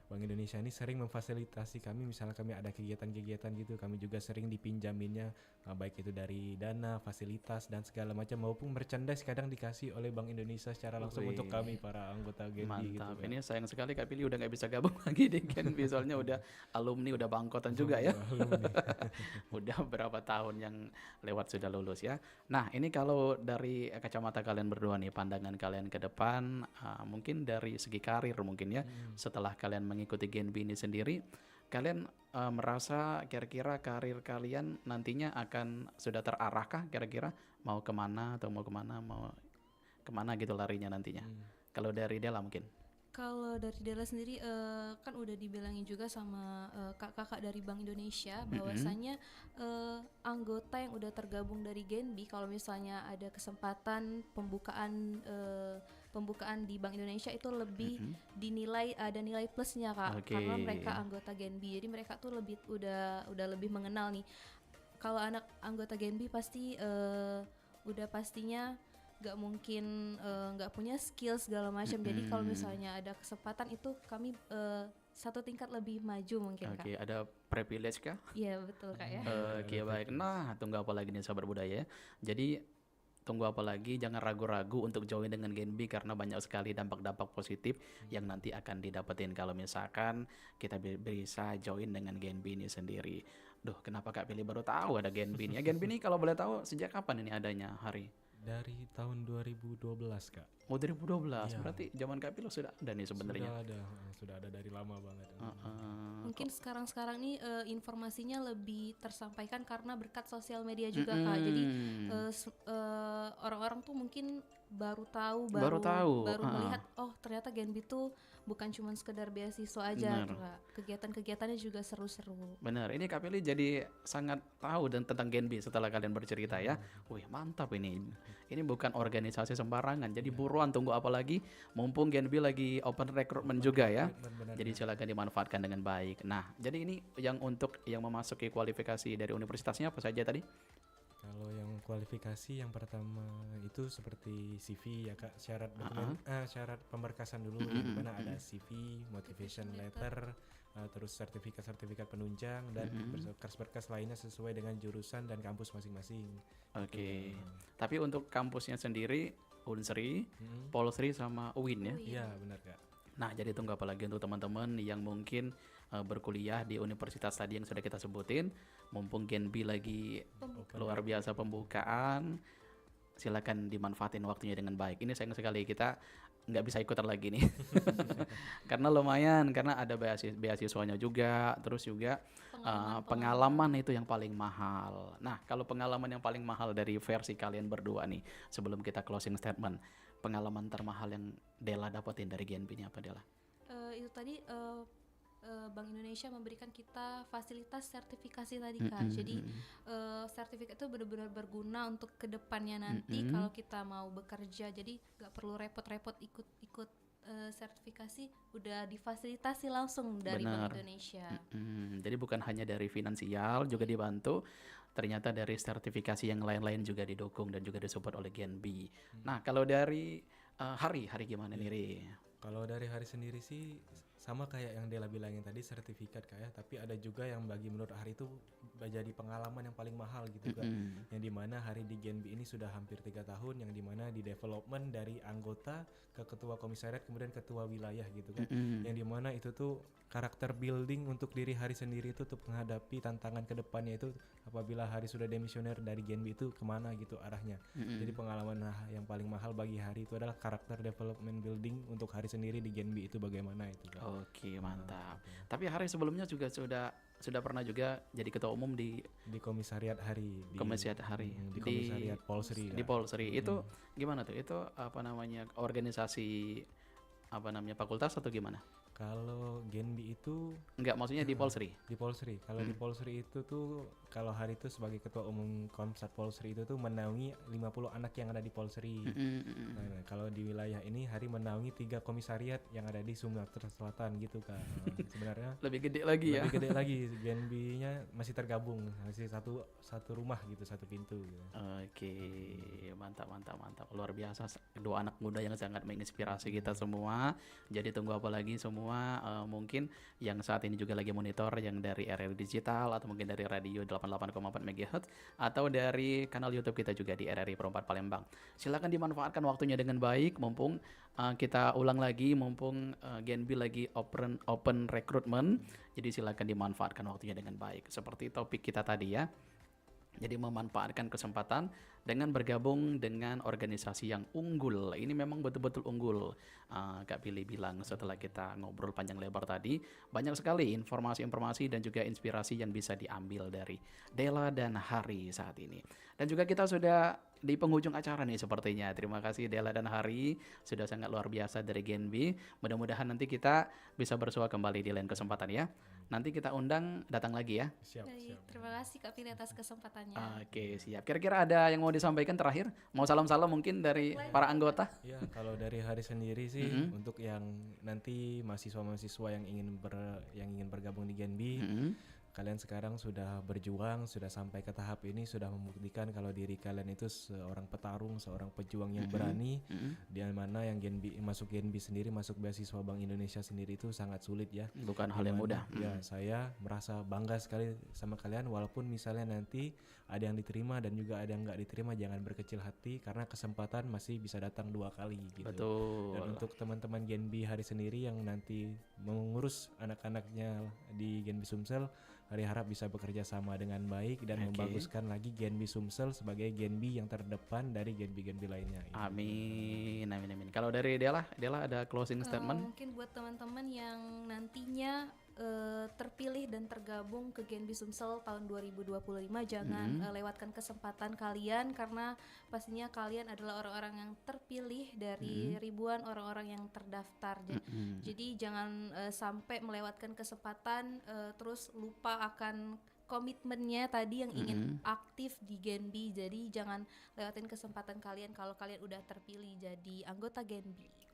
Bank Indonesia ini sering memfasilitasi kami, misalnya kami ada kegiatan-kegiatan gitu, kami juga sering dipinjaminnya, baik itu dari dana, fasilitas dan segala macam, maupun merchandise kadang dikasih oleh Bank Indonesia secara langsung untuk kami para anggota Genbi gitu. Mantap. Kak. Ini sayang sekali Kak Pilih udah nggak bisa gabung lagi di Genbi, soalnya udah alumni, udah bangkotan juga ya. Udah berapa tahun yang lewat sudah lulus ya. Nah, ini kalau dari kacamata kalian berdua nih, pandangan kalian ke depan, mungkin dari segi karir mungkin ya, setelah kalian mengikuti Genbi ini sendiri, kalian merasa kira-kira karir kalian nantinya akan sudah terarahkah, kira-kira mau kemana atau mau kemana gitu larinya nantinya? Kalau dari Dela mungkin. Kalau dari Dela sendiri kan udah dibilangin juga sama kakak-kakak dari Bank Indonesia bahwasanya anggota yang udah tergabung dari Genbi, kalau misalnya ada kesempatan pembukaan di Bank Indonesia itu lebih dinilai, ada nilai plusnya Kak, karena mereka anggota Genbi, jadi mereka tuh udah lebih mengenal nih. Kalau anak anggota Genbi pasti udah pastinya nggak mungkin nggak punya skill segala macam. Jadi kalau misalnya ada kesempatan itu kami satu tingkat lebih maju mungkin Kak. Oke, ada privilege kah? Iya betul Kak ya. Oke, baik. Nah, tunggu apa lagi nih sahabat budaya? Jadi tunggu apa lagi, jangan ragu-ragu untuk join dengan Genbi karena banyak sekali dampak-dampak positif yang nanti akan didapetin kalau misalkan kita bisa join dengan Genbi ini sendiri. Duh, kenapa Kak Pilih baru tahu ada Genbi ini? Ya, Genbi ini kalau boleh tahu sejak kapan ini adanya, Hari? Dari tahun 2012 Kak. Oh, 2012. Berarti zaman Kak Pilih sudah ada nih sebenarnya. Sudah ada dari lama banget. Mungkin sekarang nih informasinya lebih tersampaikan karena berkat sosial media juga Kak. Jadi orang-orang tuh mungkin baru melihat, oh ternyata Genbi tuh bukan cuma sekedar beasiswa aja Kak. Kegiatan-kegiatannya juga seru-seru. Benar, ini Kak Pilih jadi sangat tahu tentang Genbi setelah kalian bercerita ya. Wih, mantap ini. Ini bukan organisasi sembarangan. Jadi buruan, tunggu apa lagi? Mumpung Genbi lagi open recruitment juga ya. Jadi silakan dimanfaatkan dengan baik. Nah, jadi ini yang untuk yang memasuki kualifikasi dari universitasnya apa saja tadi? Kalau yang kualifikasi yang pertama itu seperti CV ya Kak, syarat dokumen, syarat pemberkasan dulu, di mana ada CV, motivation letter, terus sertifikat penunjang dan berkas-berkas lainnya sesuai dengan jurusan dan kampus masing-masing. Oke. Tapi untuk kampusnya sendiri Unsri, Polsri sama UIN ya? Iya benar Kak. Nah, jadi tunggu apa lagi untuk teman-teman yang mungkin berkuliah di universitas tadi yang sudah kita sebutin, mumpung Genbi lagi luar biasa pembukaan, silakan dimanfaatin waktunya dengan baik. Ini sayang sekali kita nggak bisa ikutan lagi nih. Karena lumayan, karena ada beasiswanya juga, terus juga pengalaman itu yang paling mahal. Nah, kalau pengalaman yang paling mahal dari versi kalian berdua nih, sebelum kita closing statement, pengalaman termahal yang Dela dapetin dari GNB ini apa, Dela? Itu tadi Bank Indonesia memberikan kita fasilitas sertifikasi tadi Kak. Jadi sertifikat itu benar-benar berguna untuk kedepannya nanti kalau kita mau bekerja. Jadi nggak perlu repot-repot ikut sertifikasi, udah difasilitasi langsung dari Bank Indonesia. Jadi bukan hanya dari finansial, juga dibantu. Ternyata dari sertifikasi yang lain-lain juga didukung dan juga disupport oleh GNB. Nah, kalau dari Hari gimana nih, Ri? Kalau dari Hari sendiri sih sama kayak yang Dela bilangin tadi, sertifikat kayak, tapi ada juga yang bagi menurut Hari itu jadi pengalaman yang paling mahal gitu kan. Yang dimana Hari di GNB ini sudah hampir 3 tahun, yang dimana di development dari anggota ke ketua komisariat kemudian ketua wilayah gitu kan. Yang dimana itu tuh karakter building untuk diri Hari sendiri itu untuk menghadapi tantangan kedepannya itu apabila Hari sudah demisioner dari GNB itu kemana gitu arahnya. Jadi pengalaman yang paling mahal bagi Hari itu adalah karakter development building untuk Hari sendiri di GNB itu bagaimana itu kan. Oke, mantap. Tapi Hari sebelumnya juga sudah pernah juga jadi ketua umum di komisariat Hari di komisariat Hari di komisariat Polsri di Polsri. Itu gimana tuh? Itu apa namanya, organisasi apa namanya, fakultas atau gimana? Kalau GNB itu Enggak, maksudnya di Polsri. di Polsri. Kalau di Polsri itu tuh kalau Hari itu sebagai ketua umum Komsat Polsri itu tuh menaungi 50 anak yang ada di Polsri. Nah, kalau di wilayah ini Hari menaungi 3 komisariat yang ada di Sumatera Selatan gitu kan. Sebenarnya Lebih gede lagi ya. lebih gede lagi, GNB-nya masih tergabung, masih satu rumah gitu, satu pintu gitu. Oke, mantap. Luar biasa, dua anak muda yang sangat menginspirasi kita semua. Jadi tunggu apa lagi semua, mungkin yang saat ini juga lagi monitor yang dari RRI Digital atau mungkin dari radio 88,4 MHz atau dari kanal YouTube kita juga di RRI Pro 4 Palembang. Silakan dimanfaatkan waktunya dengan baik, mumpung kita ulang lagi, mumpung GNB lagi open recruitment. Jadi silakan dimanfaatkan waktunya dengan baik. Seperti topik kita tadi ya. Jadi memanfaatkan kesempatan dengan bergabung dengan organisasi yang unggul. Ini memang betul-betul unggul. Kak Billy bilang setelah kita ngobrol panjang lebar tadi, banyak sekali informasi-informasi dan juga inspirasi yang bisa diambil dari Dela dan Hari saat ini. Dan juga kita sudah di penghujung acara nih sepertinya. Terima kasih Dela dan Hari, sudah sangat luar biasa dari GNB. Mudah-mudahan nanti kita bisa bersua kembali di lain kesempatan ya. Nanti kita undang datang lagi ya. Baik, terima kasih Kak Pili atas kesempatannya. Oke, siap. Kira-kira ada yang mau disampaikan terakhir? Mau salam-salam mungkin dari para anggota? Ya, kalau dari Hari sendiri sih untuk yang nanti mahasiswa-mahasiswa yang ingin bergabung di GNB, kalian sekarang sudah berjuang, sudah sampai ke tahap ini, sudah membuktikan kalau diri kalian itu seorang petarung, seorang pejuang yang berani, di mana yang masuk GNB sendiri, masuk beasiswa Bank Indonesia sendiri itu sangat sulit ya. Bukan hal yang mudah. Ya, saya merasa bangga sekali sama kalian, walaupun misalnya nanti ada yang diterima dan juga ada yang nggak diterima, jangan berkecil hati karena kesempatan masih bisa datang 2 kali gitu. Betul. Dan untuk teman-teman GNB Hari sendiri yang nanti mengurus anak-anaknya di GNB Sumsel, Hari harap bisa bekerja sama dengan baik dan membaguskan lagi GNB Sumsel sebagai GNB yang terdepan dari GNB-GNB lainnya. Amin. Kalau dari Dela ada closing statement? Mungkin buat teman-teman yang nantinya terpilih dan tergabung ke GNB Sumsel tahun 2025, jangan lewatkan kesempatan kalian karena pastinya kalian adalah orang-orang yang terpilih dari ribuan orang-orang yang terdaftar. Jadi jangan sampai melewatkan kesempatan terus lupa akan komitmennya tadi yang ingin aktif di GNB. Jadi jangan lewatin kesempatan kalian kalau kalian udah terpilih jadi anggota GNB.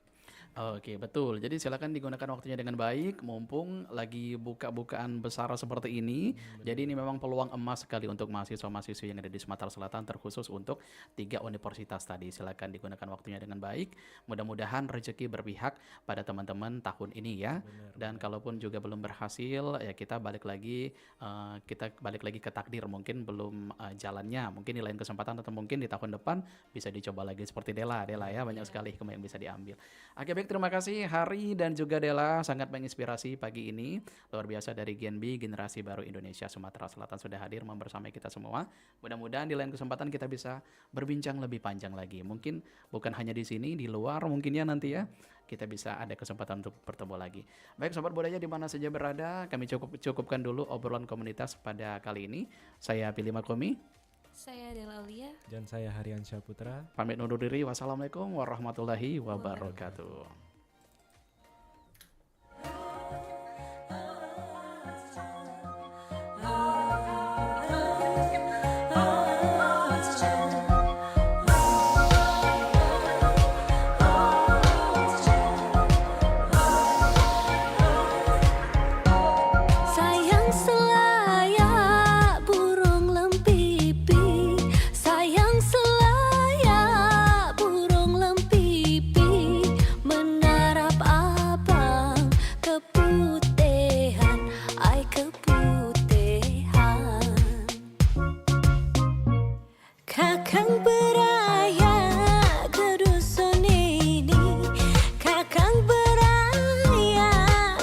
Oke, betul. Jadi silakan digunakan waktunya dengan baik, mumpung lagi buka-bukaan besar seperti ini. Jadi ini memang peluang emas sekali untuk mahasiswa-mahasiswa yang ada di Sumatera Selatan, terkhusus untuk 3 universitas tadi. Silakan digunakan waktunya dengan baik. Mudah-mudahan rezeki berpihak pada teman-teman tahun ini ya. Dan kalaupun juga belum berhasil, ya kita balik lagi ke takdir. Mungkin belum jalannya, mungkin di lain kesempatan atau mungkin di tahun depan bisa dicoba lagi seperti Dela ya. Banyak sekali hikmah yang bisa diambil. Oke, baik Baik, terima kasih Hari dan juga Della, sangat menginspirasi pagi ini. Luar biasa dari Genbi, generasi baru Indonesia Sumatera Selatan sudah hadir membersamai kita semua. Mudah-mudahan di lain kesempatan kita bisa berbincang lebih panjang lagi. Mungkin bukan hanya di sini, di luar mungkin ya nanti ya. Kita bisa ada kesempatan untuk bertemu lagi. Baik Sobat Budaya di mana saja berada, kami cukupkan dulu obrolan komunitas pada kali ini. Saya Pilih Makomi. Saya Della Aulia. Dan saya Hariansyah Putra. Pamit undur diri. Wassalamualaikum warahmatullahi wabarakatuh. Sayang selayak burung lempipi, sayang selayak burung lempipi, menarap abang keputihan, ai keputihan. Kakang beraya ke dusun ini, kakang beraya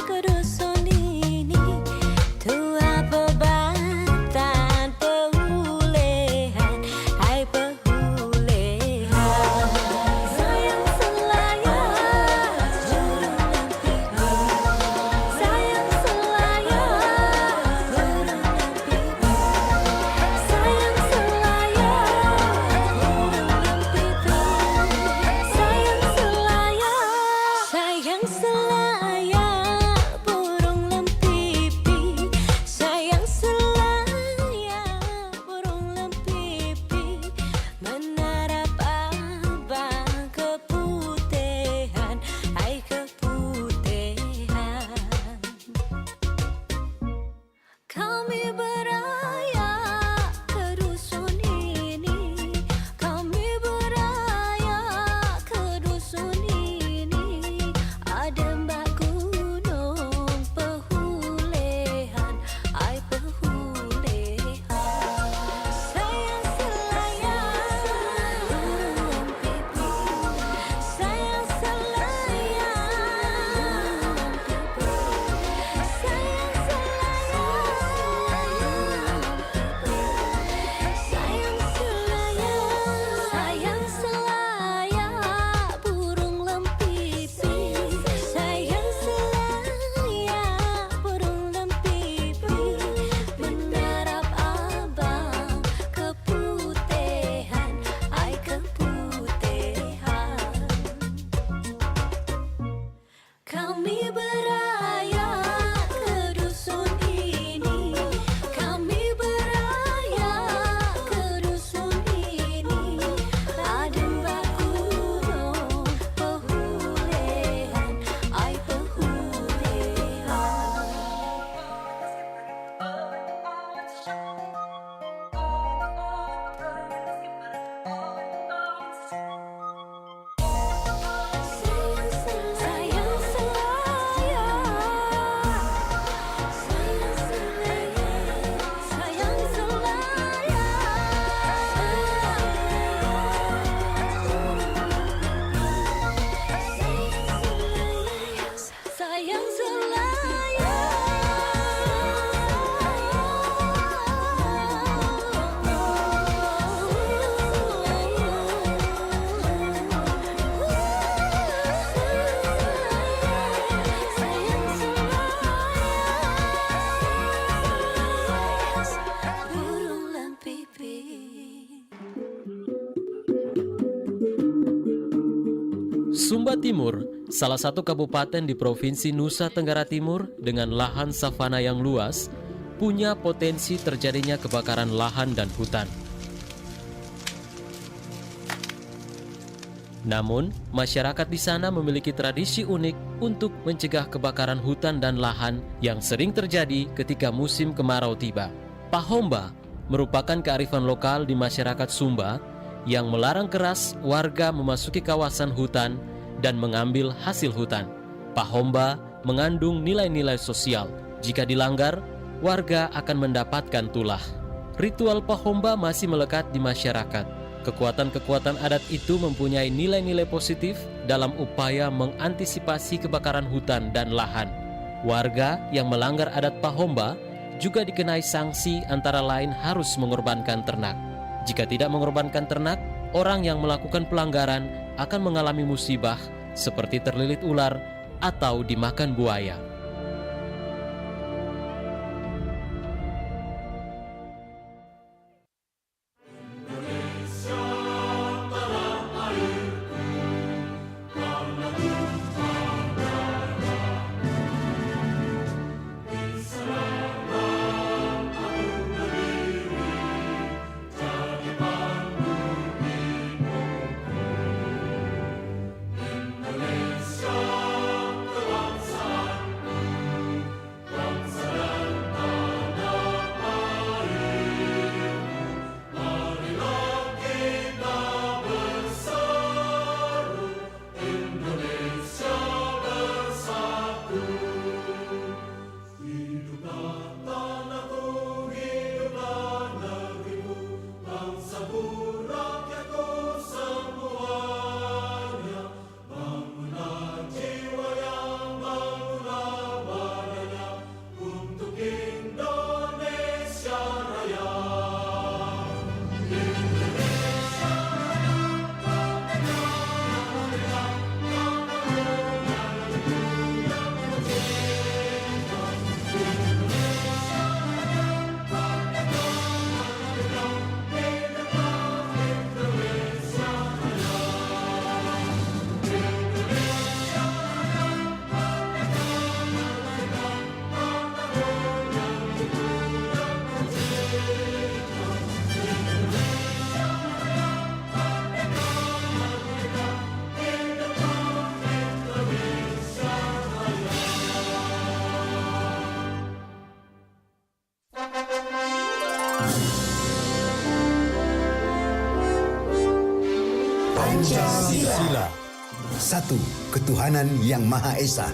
ke dusun ini, tua bebatan pehulehan, hai pehulehan. Sayang selayak burung lempipi, sayang selayak burung lempipi, sayang selayak burung lempipi, sayang selayak, sayang selayak burung lempipi, sayang selayak burung lempipi, menarap abang keputihan, hai keputihan. Kami beraya ke dusun ini, kami beraya ke dusun ini, ada mbak gunung pehulehan, ai pehulehan. Sayang selayak burung lempipi, sayang selayak burung lempipi, sayang selayak burung lempipi, sayang selayak burung lempipi, menarap abang keputihan, ai keputihan. Kami beraya ke dusun ini, kami beraya ke dusun ini, ada mbak gunung pehulehan, ai pehulehan. Sayang selayak, sayang selayak, sayang selayak, sayang burung lempipi. Sumba Timur, salah satu kabupaten di Provinsi Nusa Tenggara Timur dengan lahan savana yang luas, punya potensi terjadinya kebakaran lahan dan hutan. Namun, masyarakat di sana memiliki tradisi unik untuk mencegah kebakaran hutan dan lahan yang sering terjadi ketika musim kemarau tiba. Pahomba merupakan kearifan lokal di masyarakat Sumba yang melarang keras warga memasuki kawasan hutan dan mengambil hasil hutan. Pahomba mengandung nilai-nilai sosial. Jika dilanggar, warga akan mendapatkan tulah. Ritual Pahomba masih melekat di masyarakat. Kekuatan-kekuatan adat itu mempunyai nilai-nilai positif dalam upaya mengantisipasi kebakaran hutan dan lahan. Warga yang melanggar adat Pahomba juga dikenai sanksi, antara lain harus mengorbankan ternak. Jika tidak mengorbankan ternak, orang yang melakukan pelanggaran akan mengalami musibah seperti terlilit ular atau dimakan buaya. Pancasila. 1. Ketuhanan yang Maha Esa.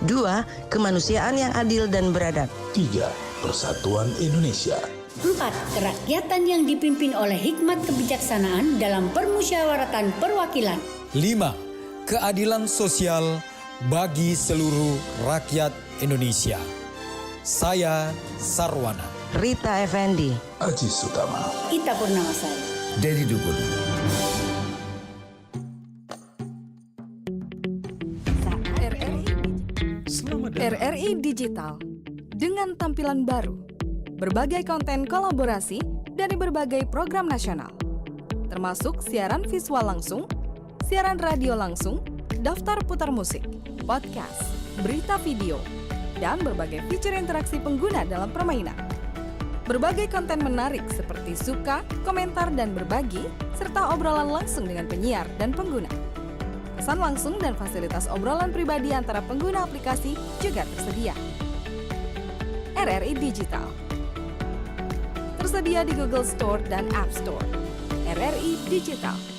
2. Kemanusiaan yang adil dan beradab. 3. Persatuan Indonesia. 4. Kerakyatan yang dipimpin oleh hikmat kebijaksanaan dalam permusyawaratan perwakilan. 5. Keadilan sosial bagi seluruh rakyat Indonesia. Saya Sarwana. Rita Effendi. Aji Sutama. Ita Purnamasari. Dedi Dukun. RRI Digital dengan tampilan baru, berbagai konten kolaborasi dari berbagai program nasional, termasuk siaran visual langsung, siaran radio langsung, daftar putar musik, podcast, berita video, dan berbagai fitur interaksi pengguna dalam permainan. Berbagai konten menarik seperti suka, komentar, dan berbagi, serta obrolan langsung dengan penyiar dan pengguna. Pesan langsung dan fasilitas obrolan pribadi antara pengguna aplikasi juga tersedia. RRI Digital tersedia di Google Store dan App Store. RRI Digital.